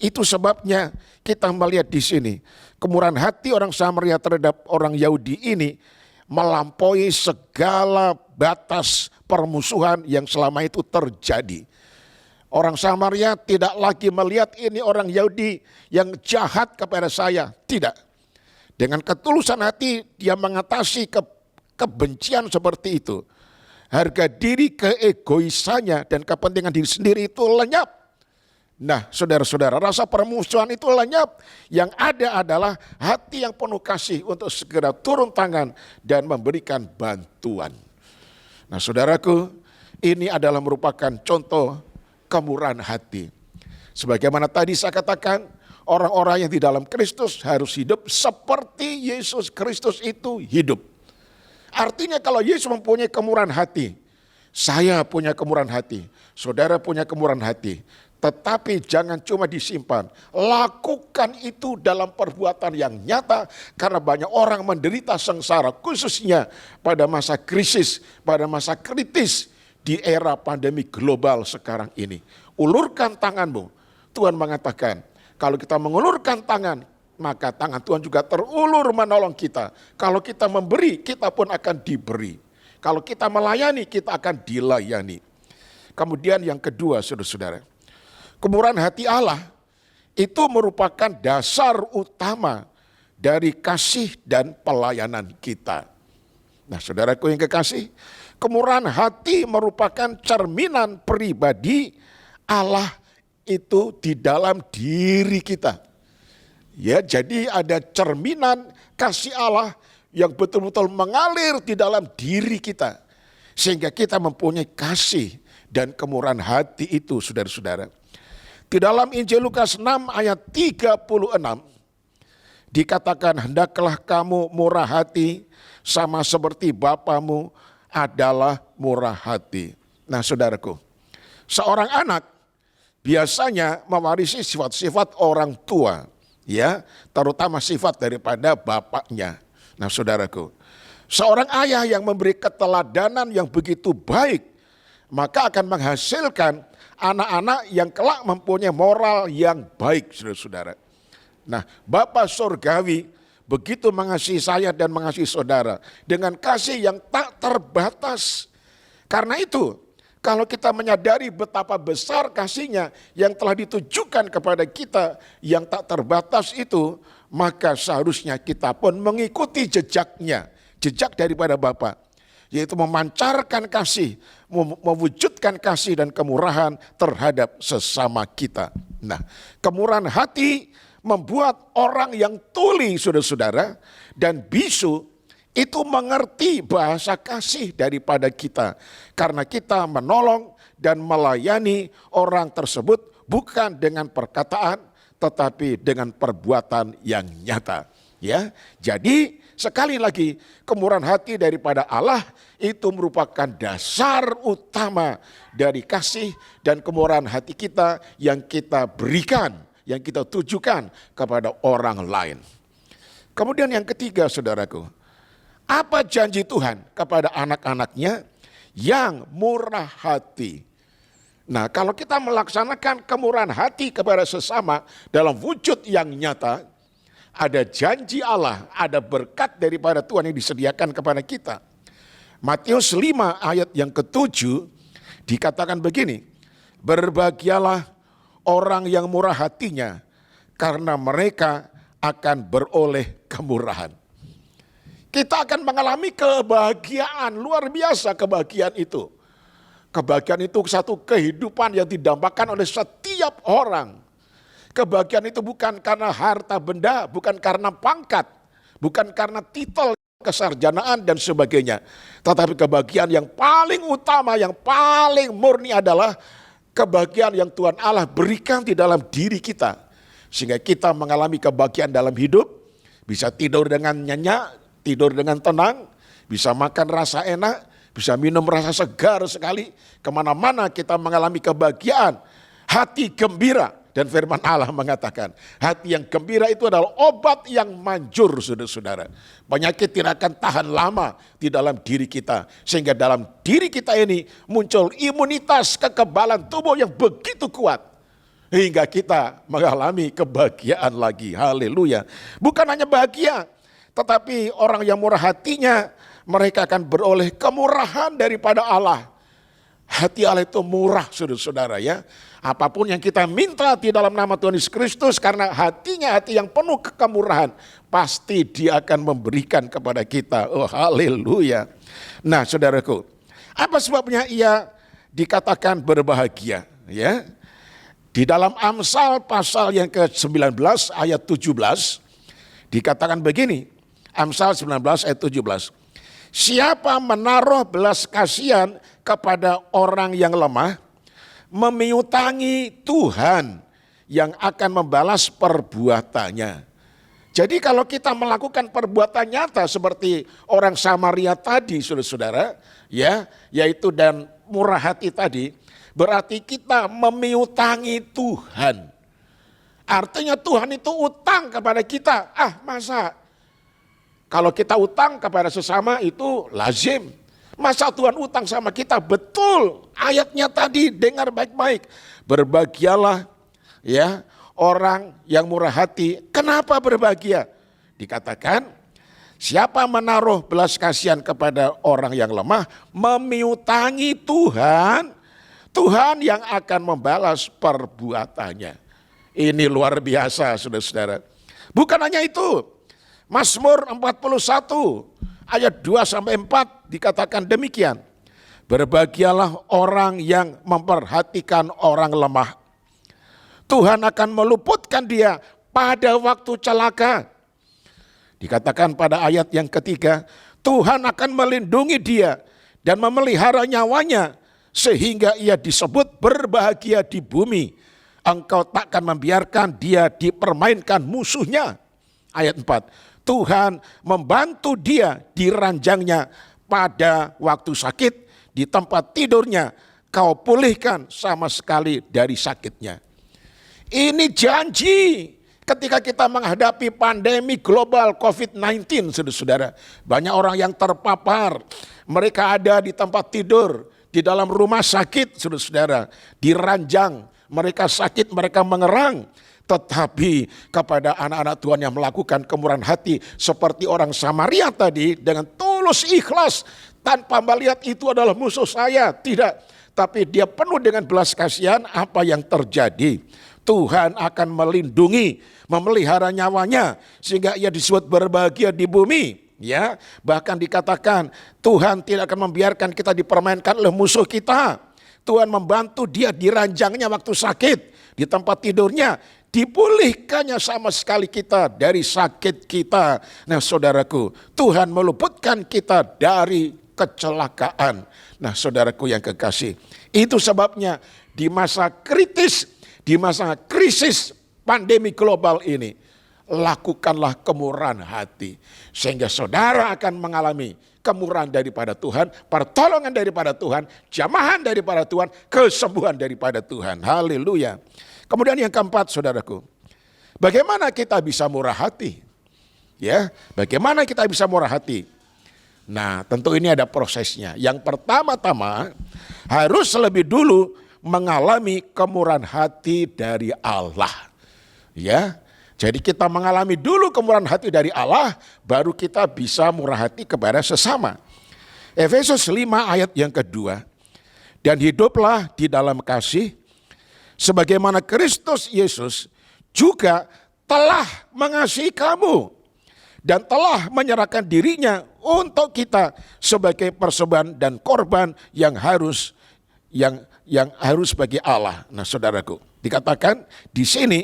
itu sebabnya kita melihat di sini kemurahan hati orang Samaria terhadap orang Yahudi ini melampaui segala batas permusuhan yang selama itu terjadi. Orang Samaria tidak lagi melihat ini orang Yahudi yang jahat kepada saya. Tidak. Dengan ketulusan hati dia mengatasi kebencian seperti itu. Harga diri, keegoisannya dan kepentingan diri sendiri itu lenyap. Nah, saudara-saudara, rasa permusuhan itu lenyap. Yang ada adalah hati yang penuh kasih untuk segera turun tangan dan memberikan bantuan. Nah, saudaraku, ini adalah merupakan contoh kemurahan hati. Sebagaimana tadi saya katakan, orang-orang yang di dalam Kristus harus hidup seperti Yesus Kristus itu hidup. Artinya kalau Yesus mempunyai kemurahan hati, saya punya kemurahan hati, saudara punya kemurahan hati. Tetapi jangan cuma disimpan, lakukan itu dalam perbuatan yang nyata. Karena banyak orang menderita sengsara, khususnya pada masa krisis, pada masa kritis di era pandemi global sekarang ini. Ulurkan tanganmu. Tuhan mengatakan, kalau kita mengulurkan tangan, maka tangan Tuhan juga terulur menolong kita. Kalau kita memberi, kita pun akan diberi. Kalau kita melayani, kita akan dilayani. Kemudian yang kedua, saudara-saudara, kemurahan hati Allah itu merupakan dasar utama dari kasih dan pelayanan kita. Nah, saudaraku yang kekasih, kemurahan hati merupakan cerminan pribadi Allah itu di dalam diri kita. Ya, jadi ada cerminan kasih Allah yang betul-betul mengalir di dalam diri kita. Sehingga kita mempunyai kasih dan kemurahan hati itu, saudara-saudara. Di dalam Injil Lukas 6 ayat 36 dikatakan, hendaklah kamu murah hati sama seperti Bapamu adalah murah hati. Nah, saudaraku, seorang anak biasanya mewarisi sifat-sifat orang tua, ya, terutama sifat daripada bapaknya. Nah, saudaraku, seorang ayah yang memberi keteladanan yang begitu baik, maka akan menghasilkan anak-anak yang kelak mempunyai moral yang baik, saudara-saudara. Nah, Bapa Surgawi begitu mengasihi saya dan mengasihi saudara dengan kasih yang tak terbatas. Karena itu, kalau kita menyadari betapa besar kasihnya yang telah ditujukan kepada kita yang tak terbatas itu, maka seharusnya kita pun mengikuti jejaknya, jejak daripada Bapa, yaitu memancarkan kasih, mewujudkan kasih dan kemurahan terhadap sesama kita. Nah, kemurahan hati membuat orang yang tuli, saudara-saudara, dan bisu itu mengerti bahasa kasih daripada kita. Karena kita menolong dan melayani orang tersebut bukan dengan perkataan, tetapi dengan perbuatan yang nyata. Ya, jadi sekali lagi, kemurahan hati daripada Allah itu merupakan dasar utama dari kasih dan kemurahan hati kita yang kita berikan, yang kita tujukan kepada orang lain. Kemudian yang ketiga, saudaraku, apa janji Tuhan kepada anak-anaknya yang murah hati? Nah, kalau kita melaksanakan kemurahan hati kepada sesama dalam wujud yang nyata, ada janji Allah, ada berkat daripada Tuhan yang disediakan kepada kita. Matius 5 ayat yang ke-7 dikatakan begini, berbahagialah orang yang murah hatinya, karena mereka akan beroleh kemurahan. Kita akan mengalami kebahagiaan, luar biasa kebahagiaan itu. Kebahagiaan itu satu kehidupan yang didambakan oleh setiap orang. Kebahagiaan itu bukan karena harta benda, bukan karena pangkat, bukan karena titel, kesarjanaan dan sebagainya. Tetapi kebahagiaan yang paling utama, yang paling murni adalah kebahagiaan yang Tuhan Allah berikan di dalam diri kita. Sehingga kita mengalami kebahagiaan dalam hidup, bisa tidur dengan nyenyak, tidur dengan tenang, bisa makan rasa enak, bisa minum rasa segar sekali. Kemana-mana kita mengalami kebahagiaan, hati gembira. Dan firman Allah mengatakan, hati yang gembira itu adalah obat yang manjur, saudara-saudara. Penyakit tidak akan tahan lama di dalam diri kita. Sehingga dalam diri kita ini muncul imunitas kekebalan tubuh yang begitu kuat. Hingga kita mengalami kebahagiaan lagi. Haleluya. Bukan hanya bahagia, tetapi orang yang murah hatinya mereka akan beroleh kemurahan daripada Allah. Hati Allah itu murah, saudara-saudara ya. Apapun yang kita minta di dalam nama Tuhan Yesus Kristus, karena hatinya hati yang penuh kemurahan, pasti Dia akan memberikan kepada kita. Oh, haleluya. Nah, saudaraku, apa sebabnya ia dikatakan berbahagia? Ya, di dalam Amsal pasal yang ke-19 ayat 17 dikatakan begini. Amsal 19 ayat 17. Siapa menaruh belas kasihan kepada orang yang lemah, memiutangi Tuhan yang akan membalas perbuatannya. Jadi kalau kita melakukan perbuatan nyata seperti orang Samaria tadi, saudara-saudara, ya, yaitu dan murah hati tadi, berarti kita memiutangi Tuhan. Artinya Tuhan itu utang kepada kita. Masa kalau kita utang kepada sesama itu lazim. Masa Tuhan utang sama kita? Betul. Ayatnya tadi dengar baik-baik. Berbahagialah ya orang yang murah hati. Kenapa berbahagia? Dikatakan siapa menaruh belas kasihan kepada orang yang lemah, memiutangi Tuhan, Tuhan yang akan membalas perbuatannya. Ini luar biasa, saudara-saudara. Bukan hanya itu. Mazmur 41 ayat 2-4 dikatakan demikian. Berbahagialah orang yang memperhatikan orang lemah. Tuhan akan meluputkan dia pada waktu celaka. Dikatakan pada ayat yang ketiga, Tuhan akan melindungi dia dan memelihara nyawanya sehingga ia disebut berbahagia di bumi. Engkau takkan membiarkan dia dipermainkan musuhnya. Ayat 4. Tuhan membantu dia di ranjangnya pada waktu sakit, di tempat tidurnya kau pulihkan sama sekali dari sakitnya. Ini janji ketika kita menghadapi pandemi global COVID-19, saudara-saudara. Banyak orang yang terpapar, mereka ada di tempat tidur, di dalam rumah sakit, saudara-saudara, di ranjang, mereka sakit, mereka mengerang. Tetapi kepada anak-anak Tuhan yang melakukan kemurahan hati seperti orang Samaria tadi dengan tulus ikhlas tanpa melihat itu adalah musuh saya, tidak. Tapi dia penuh dengan belas kasihan, apa yang terjadi? Tuhan akan melindungi, memelihara nyawanya sehingga ia disebut berbahagia di bumi. Ya, bahkan dikatakan Tuhan tidak akan membiarkan kita dipermainkan oleh musuh kita. Tuhan membantu dia di ranjangnya waktu sakit, di tempat tidurnya, dipulihkannya sama sekali kita dari sakit kita. Nah, saudaraku, Tuhan meluputkan kita dari kecelakaan. Nah, saudaraku yang kekasih, itu sebabnya di masa kritis, di masa krisis pandemi global ini, lakukanlah kemurahan hati. Sehingga saudara akan mengalami kemurahan daripada Tuhan, pertolongan daripada Tuhan, jamahan daripada Tuhan, kesembuhan daripada Tuhan. Haleluya. Kemudian yang keempat, saudaraku, bagaimana kita bisa murah hati? Ya, bagaimana kita bisa murah hati? Nah, tentu ini ada prosesnya. Yang pertama-tama harus lebih dulu mengalami kemurahan hati dari Allah. Ya, jadi kita mengalami dulu kemurahan hati dari Allah, baru kita bisa murah hati kepada sesama. Efesus 5 ayat yang kedua, dan hiduplah di dalam kasih, sebagaimana Kristus Yesus juga telah mengasihi kamu dan telah menyerahkan dirinya untuk kita sebagai persembahan dan korban yang harus bagi Allah. Nah, saudaraku, dikatakan di sini,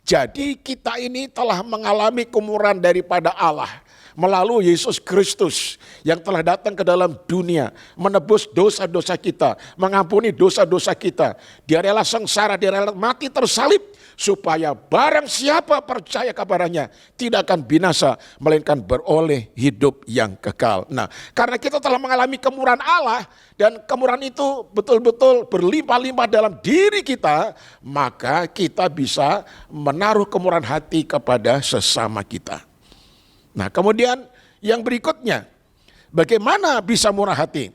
jadi kita ini telah mengalami kemurahan daripada Allah melalui Yesus Kristus yang telah datang ke dalam dunia, menebus dosa-dosa kita, mengampuni dosa-dosa kita. Dia rela sengsara, dia rela mati tersalib, supaya barang siapa percaya kepadanya tidak akan binasa, melainkan beroleh hidup yang kekal. Nah, karena kita telah mengalami kemurahan Allah, dan kemurahan itu betul-betul berlimpah-limpah dalam diri kita, maka kita bisa menaruh kemurahan hati kepada sesama kita. Nah, kemudian yang berikutnya, bagaimana bisa murah hati?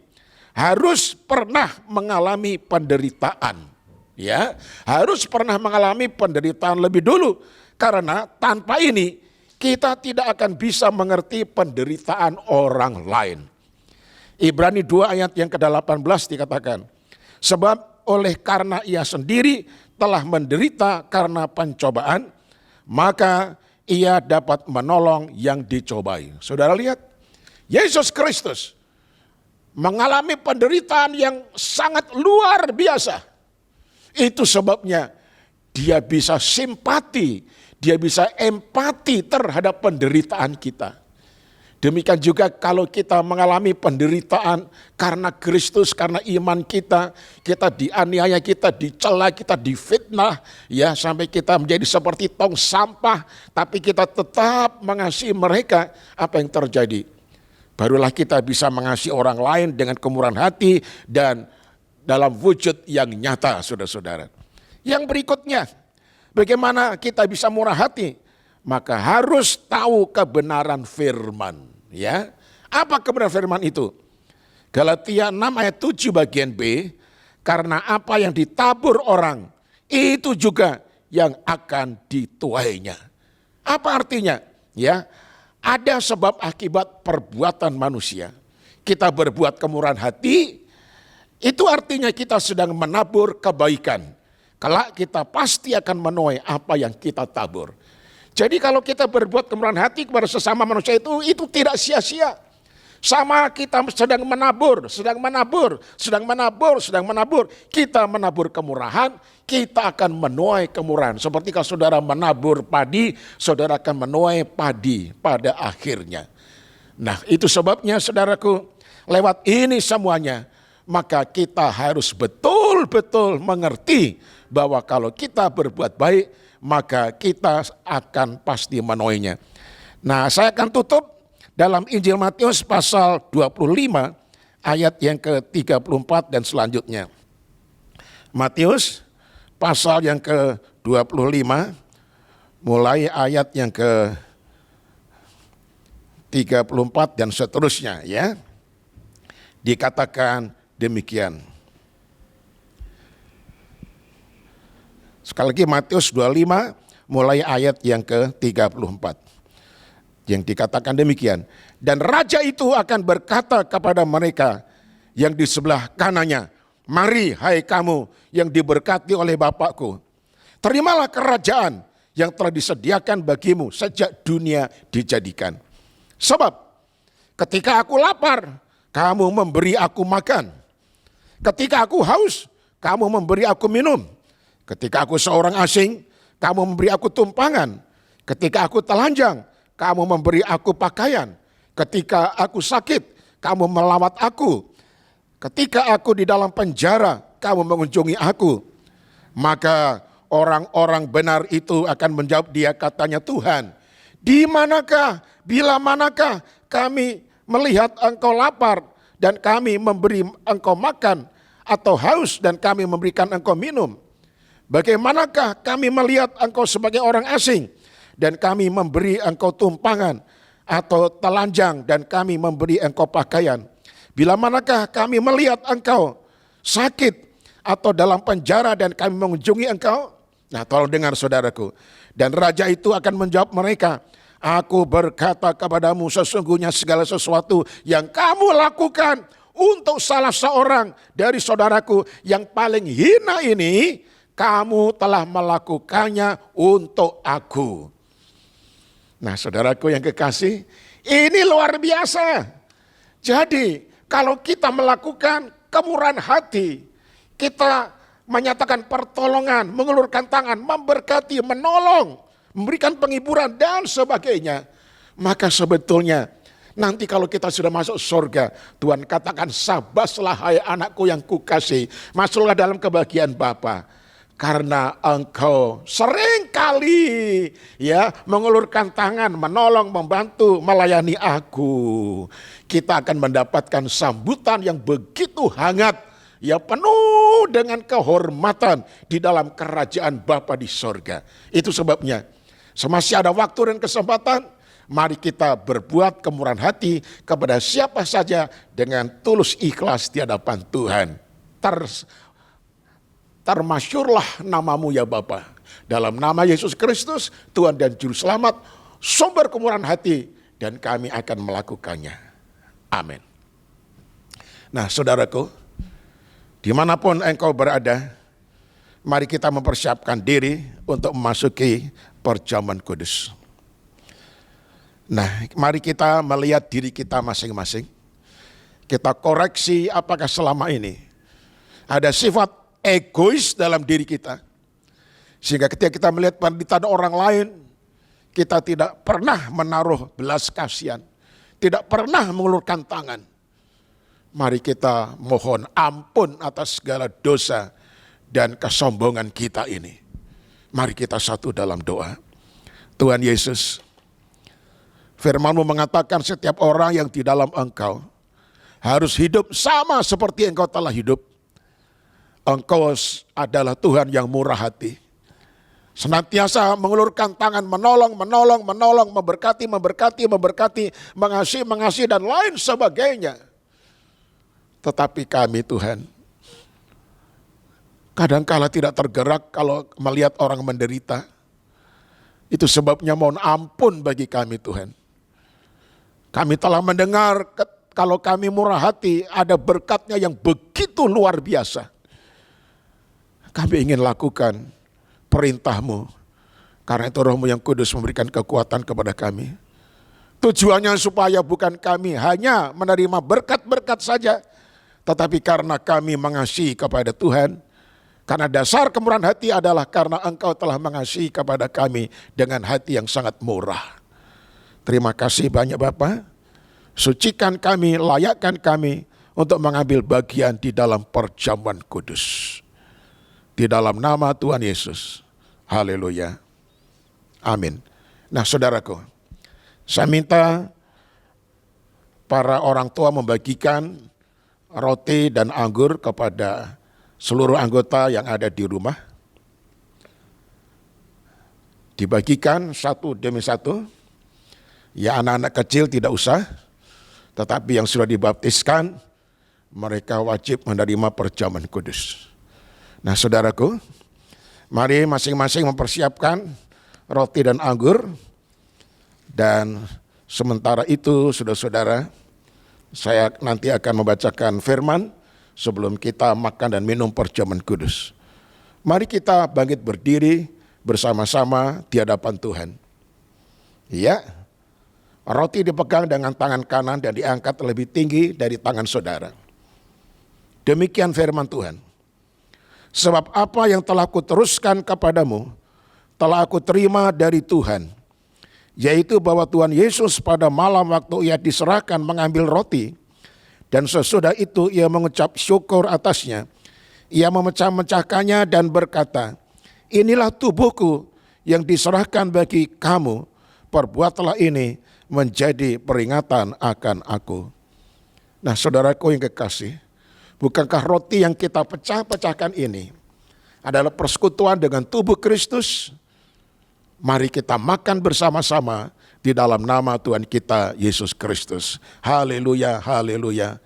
Harus pernah mengalami penderitaan. Ya, harus pernah mengalami penderitaan lebih dulu. Karena tanpa ini kita tidak akan bisa mengerti penderitaan orang lain. Ibrani 2 ayat yang ke-18 dikatakan, sebab oleh karena ia sendiri telah menderita karena pencobaan, maka ia dapat menolong yang dicobai. Saudara lihat, Yesus Kristus mengalami penderitaan yang sangat luar biasa. Itu sebabnya dia bisa simpati, dia bisa empati terhadap penderitaan kita. Demikian juga kalau kita mengalami penderitaan karena Kristus, karena iman kita dianiaya, kita dicela, kita difitnah, ya sampai kita menjadi seperti tong sampah, tapi kita tetap mengasihi mereka. Apa yang terjadi? Barulah kita bisa mengasihi orang lain dengan kemurahan hati dan dalam wujud yang nyata, saudara-saudara. Yang berikutnya, bagaimana kita bisa murah hati? Maka harus tahu kebenaran firman. Ya, apa kebenaran firman itu? Galatia 6 ayat 7 bagian B, karena apa yang ditabur orang, itu juga yang akan dituainya. Apa artinya? Ya, ada sebab akibat perbuatan manusia. Kita berbuat kemurahan hati, itu artinya kita sedang menabur kebaikan. Kelak kita pasti akan menuai apa yang kita tabur. Jadi kalau kita berbuat kemurahan hati kepada sesama manusia itu tidak sia-sia. Sama kita sedang menabur. Kita menabur kemurahan, kita akan menuai kemurahan. Seperti kalau saudara menabur padi, saudara akan menuai padi pada akhirnya. Nah, itu sebabnya saudaraku, lewat ini semuanya, maka kita harus betul-betul mengerti bahwa kalau kita berbuat baik, maka kita akan pasti menuainya. Nah, saya akan tutup dalam Injil Matius pasal 25 ayat yang ke-34 dan selanjutnya. Matius pasal yang ke-25 mulai ayat yang ke-34 dan seterusnya, ya. Dikatakan demikian. Sekali lagi Matius 25 mulai ayat yang ke-34. Yang dikatakan demikian. Dan raja itu akan berkata kepada mereka yang di sebelah kanannya, mari hai kamu yang diberkati oleh Bapakku, terimalah kerajaan yang telah disediakan bagimu sejak dunia dijadikan. Sebab ketika aku lapar, kamu memberi aku makan. Ketika aku haus, kamu memberi aku minum. Ketika aku seorang asing, kamu memberi aku tumpangan. Ketika aku telanjang, kamu memberi aku pakaian. Ketika aku sakit, kamu melawat aku. Ketika aku di dalam penjara, kamu mengunjungi aku. Maka orang-orang benar itu akan menjawab dia, katanya Tuhan, di manakah, bila manakah kami melihat engkau lapar dan kami memberi engkau makan, atau haus dan kami memberikan engkau minum? Bagaimanakah kami melihat engkau sebagai orang asing dan kami memberi engkau tumpangan, atau telanjang dan kami memberi engkau pakaian? Bila manakah kami melihat engkau sakit atau dalam penjara dan kami mengunjungi engkau? Nah, tolong dengar saudaraku. Dan raja itu akan menjawab mereka, aku berkata kepadamu, sesungguhnya segala sesuatu yang kamu lakukan untuk salah seorang dari saudaraku yang paling hina ini, kamu telah melakukannya untuk aku. Nah, saudaraku yang kekasih, ini luar biasa. Jadi, kalau kita melakukan kemurahan hati, kita menyatakan pertolongan, mengulurkan tangan, memberkati, menolong, memberikan penghiburan dan sebagainya, maka sebetulnya nanti kalau kita sudah masuk surga, Tuhan katakan, sabaslah hai anakku yang kukasih, masuklah dalam kebahagiaan Bapa. Karena engkau sering kali ya mengulurkan tangan, menolong, membantu, melayani aku. Kita akan mendapatkan sambutan yang begitu hangat, ya penuh dengan kehormatan di dalam kerajaan Bapa di sorga. Itu sebabnya semasih ada waktu dan kesempatan, mari kita berbuat kemurahan hati kepada siapa saja dengan tulus ikhlas di hadapan Tuhan. Termasyurlah namamu ya Bapa. Dalam nama Yesus Kristus, Tuhan dan Juru Selamat, sumber kemurahan hati, dan kami akan melakukannya. Amin. Nah, saudaraku, dimanapun engkau berada, mari kita mempersiapkan diri untuk memasuki perjamuan kudus. Nah, mari kita melihat diri kita masing-masing. Kita koreksi apakah selama ini ada sifat egois dalam diri kita. Sehingga ketika kita melihat penderitaan orang lain, kita tidak pernah menaruh belas kasihan. Tidak pernah mengulurkan tangan. Mari kita mohon ampun atas segala dosa dan kesombongan kita ini. Mari kita satu dalam doa. Tuhan Yesus, firman-Mu mengatakan setiap orang yang di dalam Engkau harus hidup sama seperti Engkau telah hidup. Engkau adalah Tuhan yang murah hati. Senantiasa mengulurkan tangan, menolong, memberkati, mengasihi, dan lain sebagainya. Tetapi kami Tuhan, kadangkala tidak tergerak kalau melihat orang menderita. Itu sebabnya mohon ampun bagi kami Tuhan. Kami telah mendengar kalau kami murah hati ada berkatnya yang begitu luar biasa. Kami ingin lakukan perintah-Mu. Karena itu Roh-Mu yang kudus memberikan kekuatan kepada kami. Tujuannya supaya bukan kami hanya menerima berkat-berkat saja, tetapi karena kami mengasihi kepada Tuhan. Karena dasar kemurahan hati adalah karena Engkau telah mengasihi kepada kami dengan hati yang sangat murah. Terima kasih banyak Bapa. Sucikan kami, layakkan kami untuk mengambil bagian di dalam perjamuan kudus. Di dalam nama Tuhan Yesus. Haleluya. Amin. Nah saudaraku, saya minta para orang tua membagikan roti dan anggur kepada seluruh anggota yang ada di rumah. Dibagikan satu demi satu. Ya anak-anak kecil tidak usah, tetapi yang sudah dibaptiskan, mereka wajib menerima perjamuan kudus. Nah saudaraku, mari masing-masing mempersiapkan roti dan anggur. Dan sementara itu saudara-saudara, saya nanti akan membacakan firman sebelum kita makan dan minum perjamuan kudus. Mari kita bangkit berdiri bersama-sama di hadapan Tuhan. Ya, roti dipegang dengan tangan kanan dan diangkat lebih tinggi dari tangan saudara. Demikian firman Tuhan. Sebab apa yang telah kuteruskan kepadamu, telah aku terima dari Tuhan. Yaitu bahwa Tuhan Yesus pada malam waktu ia diserahkan mengambil roti, dan sesudah itu ia mengucap syukur atasnya. Ia memecah-mecahkannya dan berkata, inilah tubuhku yang diserahkan bagi kamu, perbuatlah ini menjadi peringatan akan aku. Nah saudaraku yang kekasih, bukankah roti yang kita pecah-pecahkan ini adalah persekutuan dengan tubuh Kristus? Mari kita makan bersama-sama di dalam nama Tuhan kita Yesus Kristus. Haleluya, haleluya.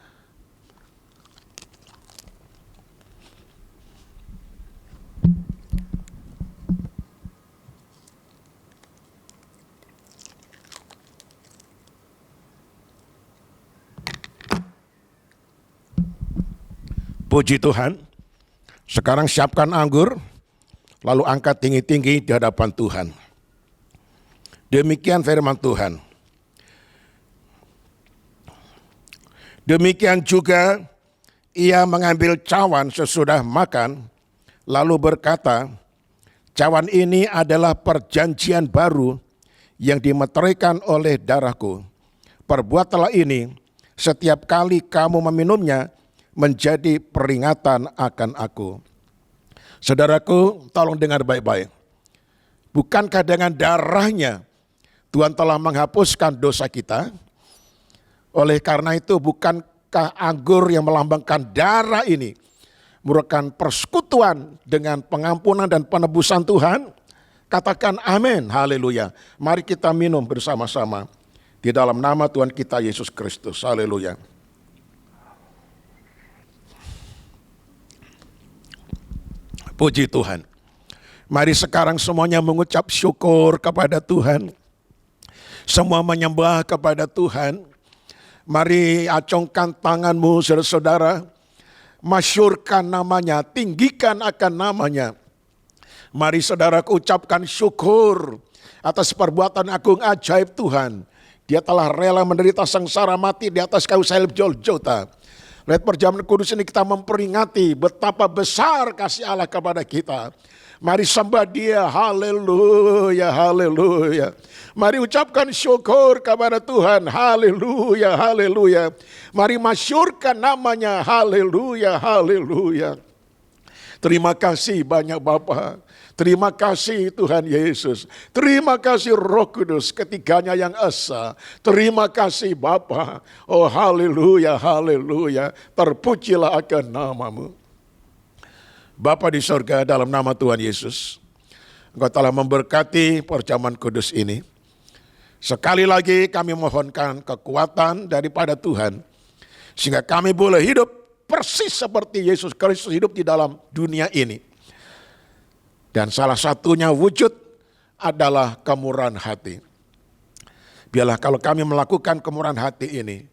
Puji Tuhan. Sekarang siapkan anggur, lalu angkat tinggi-tinggi di hadapan Tuhan. Demikian firman Tuhan. Demikian juga ia mengambil cawan sesudah makan, lalu berkata, cawan ini adalah perjanjian baru yang dimeteraikan oleh darahku. Perbuatlah ini setiap kali kamu meminumnya, menjadi peringatan akan aku. Saudaraku, tolong dengar baik-baik. Bukankah dengan darahnya Tuhan telah menghapuskan dosa kita? Oleh karena itu, bukankah anggur yang melambangkan darah ini merupakan persekutuan dengan pengampunan dan penebusan Tuhan? Katakan amin, haleluya. Mari kita minum bersama-sama di dalam nama Tuhan kita Yesus Kristus, haleluya. Puji Tuhan. Mari sekarang semuanya mengucap syukur kepada Tuhan. Semua menyembah kepada Tuhan. Mari acungkan tanganmu saudara-saudara. Masyurkan namanya, tinggikan akan namanya. Mari saudaraku ucapkan syukur atas perbuatan agung ajaib Tuhan. Dia telah rela menderita sengsara mati di atas kayu salib Golgota. Lewat perjamuan kudus ini kita memperingati betapa besar kasih Allah kepada kita. Mari sembah Dia, haleluya, haleluya. Mari ucapkan syukur kepada Tuhan, haleluya, haleluya. Mari masyurkan namanya, haleluya, haleluya. Terima kasih banyak Bapa. Terima kasih Tuhan Yesus. Terima kasih Roh Kudus, ketiganya yang esa. Terima kasih Bapa. Oh haleluya, haleluya. Terpujilah akan namamu. Bapa di sorga, dalam nama Tuhan Yesus, Engkau telah memberkati perjamuan kudus ini. Sekali lagi kami mohonkan kekuatan daripada Tuhan, sehingga kami boleh hidup persis seperti Yesus Kristus hidup di dalam dunia ini. Dan salah satunya wujud adalah kemurahan hati. Biarlah kalau kami melakukan kemurahan hati ini,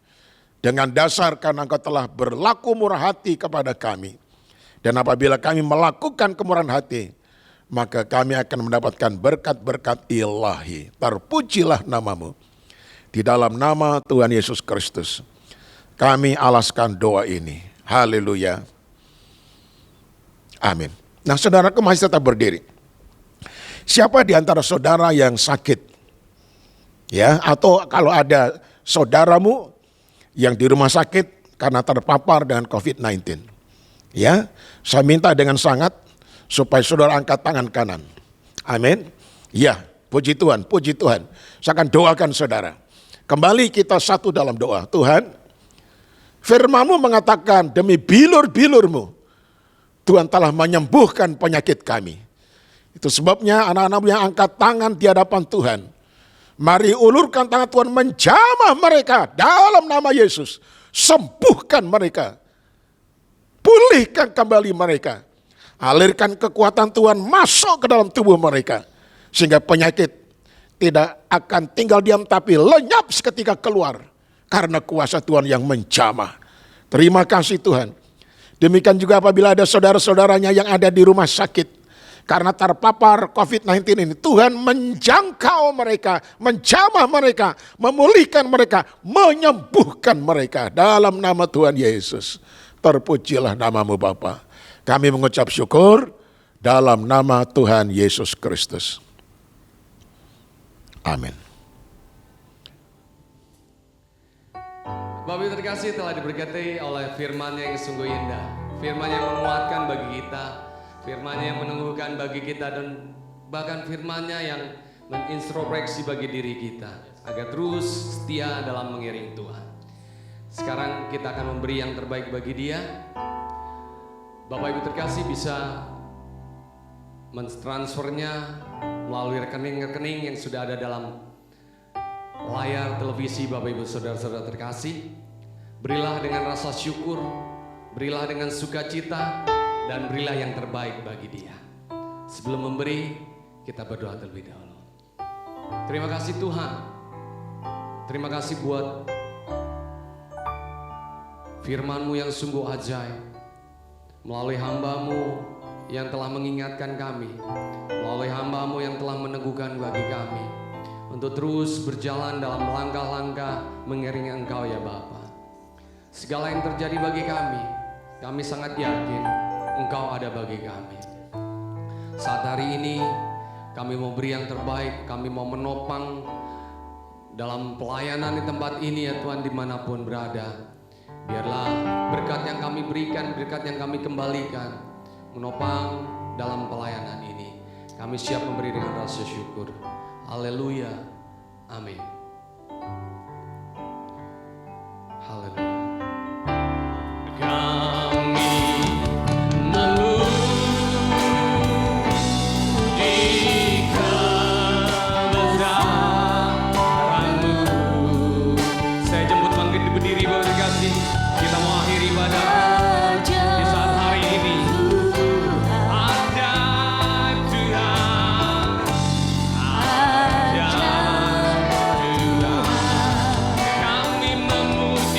dengan dasar karena Engkau telah berlaku murah hati kepada kami. Dan apabila kami melakukan kemurahan hati, maka kami akan mendapatkan berkat-berkat ilahi. Terpujilah namamu. Di dalam nama Tuhan Yesus Kristus, kami alaskan doa ini. Haleluya. Amin. Nah saudaraku masih tetap berdiri. Siapa di antara saudara yang sakit? Ya, atau kalau ada saudaramu yang di rumah sakit karena terpapar dengan COVID-19. Ya, saya minta dengan sangat supaya saudara angkat tangan kanan. Amin. Ya, puji Tuhan, puji Tuhan. Saya akan doakan saudara. Kembali kita satu dalam doa. Tuhan, firman-Mu mengatakan demi bilur-bilur-Mu, Tuhan telah menyembuhkan penyakit kami. Itu sebabnya anak-anak-Mu yang angkat tangan di hadapan Tuhan, mari ulurkan tangan Tuhan menjamah mereka dalam nama Yesus. Sembuhkan mereka. Pulihkan kembali mereka. Alirkan kekuatan Tuhan masuk ke dalam tubuh mereka. Sehingga penyakit tidak akan tinggal diam tapi lenyap seketika keluar. Karena kuasa Tuhan yang menjamah. Terima kasih Tuhan. Demikian juga apabila ada saudara-saudaranya yang ada di rumah sakit. Karena terpapar COVID-19 ini. Tuhan menjangkau mereka, menjamah mereka, memulihkan mereka, menyembuhkan mereka. Dalam nama Tuhan Yesus. Terpujilah namamu Bapa. Kami mengucap syukur dalam nama Tuhan Yesus Kristus. Amin. Bapak Ibu terkasih, telah diberkati oleh firman-Nya yang sungguh indah. Firman yang menguatkan bagi kita, firman-Nya yang meneguhkan bagi kita, dan bahkan firman-Nya yang mengintrospeksi bagi diri kita agar terus setia dalam mengiring Tuhan. Sekarang kita akan memberi yang terbaik bagi Dia. Bapak Ibu terkasih bisa mentransfernya melalui rekening-rekening yang sudah ada dalam layar televisi Bapak Ibu saudara-saudara terkasih. Berilah dengan rasa syukur, berilah dengan sukacita, dan berilah yang terbaik bagi Dia. Sebelum memberi, kita berdoa terlebih dahulu. Terima kasih Tuhan. Terima kasih buat firman-Mu yang sungguh ajaib, melalui hamba-Mu yang telah mengingatkan kami, melalui hamba-Mu yang telah meneguhkan bagi kami, untuk terus berjalan dalam langkah-langkah mengiringi Engkau ya Bapa. Segala yang terjadi bagi kami sangat yakin Engkau ada bagi kami. Saat hari ini kami mau beri yang terbaik, kami mau menopang dalam pelayanan di tempat ini ya Tuhan, dimanapun berada. Biarlah berkat yang kami berikan, berkat yang kami kembalikan, menopang dalam pelayanan ini. Kami siap memberi dengan rasa syukur. Haleluya. Amin. Haleluya. Kami memuji kebesaran-Mu. Saya jemput bangkit berdiri Bapak terkasih. Kita mau akhiri ibadah di saat hari ini. Ada Tuhan, ada Tuhan. Kami memuji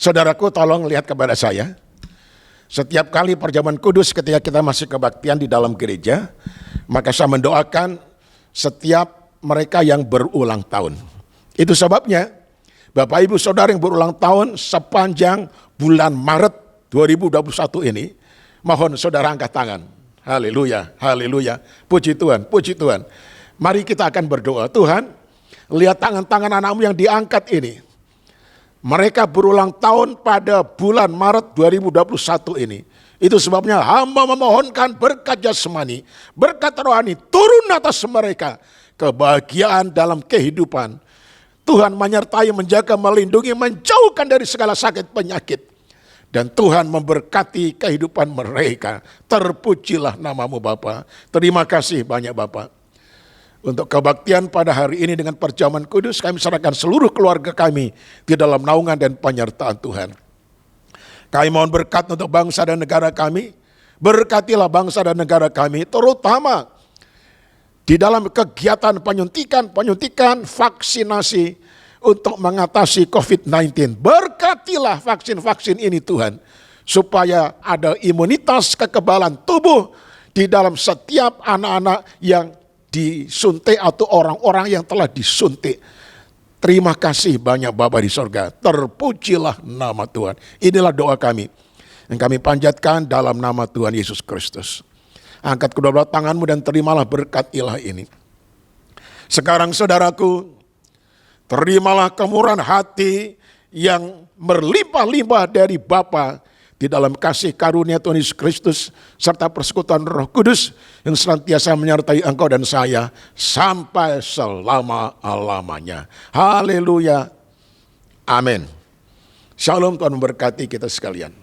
Saudaraku, tolong lihat kepada saya. Setiap kali perjamuan kudus ketika kita masih kebaktian di dalam gereja, maka saya mendoakan setiap mereka yang berulang tahun. Itu sebabnya Bapak Ibu Saudara yang berulang tahun sepanjang bulan Maret 2021 ini, mohon saudara angkat tangan. Haleluya, haleluya. Puji Tuhan, puji Tuhan. Mari kita akan berdoa. Tuhan, lihat tangan-tangan anakmu yang diangkat ini. Mereka berulang tahun pada bulan Maret 2021 ini. Itu sebabnya hamba memohonkan berkat jasmani, berkat rohani turun atas mereka. Kebahagiaan dalam kehidupan. Tuhan menyertai, menjaga, melindungi, menjauhkan dari segala sakit penyakit. Dan Tuhan memberkati kehidupan mereka. Terpujilah namamu Bapa. Terima kasih banyak Bapa. Untuk kebaktian pada hari ini dengan perjamuan kudus, kami serahkan seluruh keluarga kami di dalam naungan dan penyertaan Tuhan. Kami mohon berkat untuk bangsa dan negara kami. Berkatilah bangsa dan negara kami, terutama di dalam kegiatan penyuntikan vaksinasi untuk mengatasi COVID-19. Berkatilah vaksin-vaksin ini Tuhan, supaya ada imunitas kekebalan tubuh di dalam setiap anak-anak yang disuntik atau orang-orang yang telah disuntik. Terima kasih banyak Bapa di sorga. Terpujilah nama Tuhan. Inilah doa kami yang kami panjatkan dalam nama Tuhan Yesus Kristus. Angkat kedua belah tanganmu dan terimalah berkat ilah ini. Sekarang saudaraku, terimalah kemurahan hati yang berlimpah-limpah dari Bapa di dalam kasih karunia Tuhan Yesus Kristus serta persekutuan Roh Kudus yang senantiasa menyertai engkau dan saya sampai selama-lamanya. Haleluya. Amin. Shalom, Tuhan memberkati kita sekalian.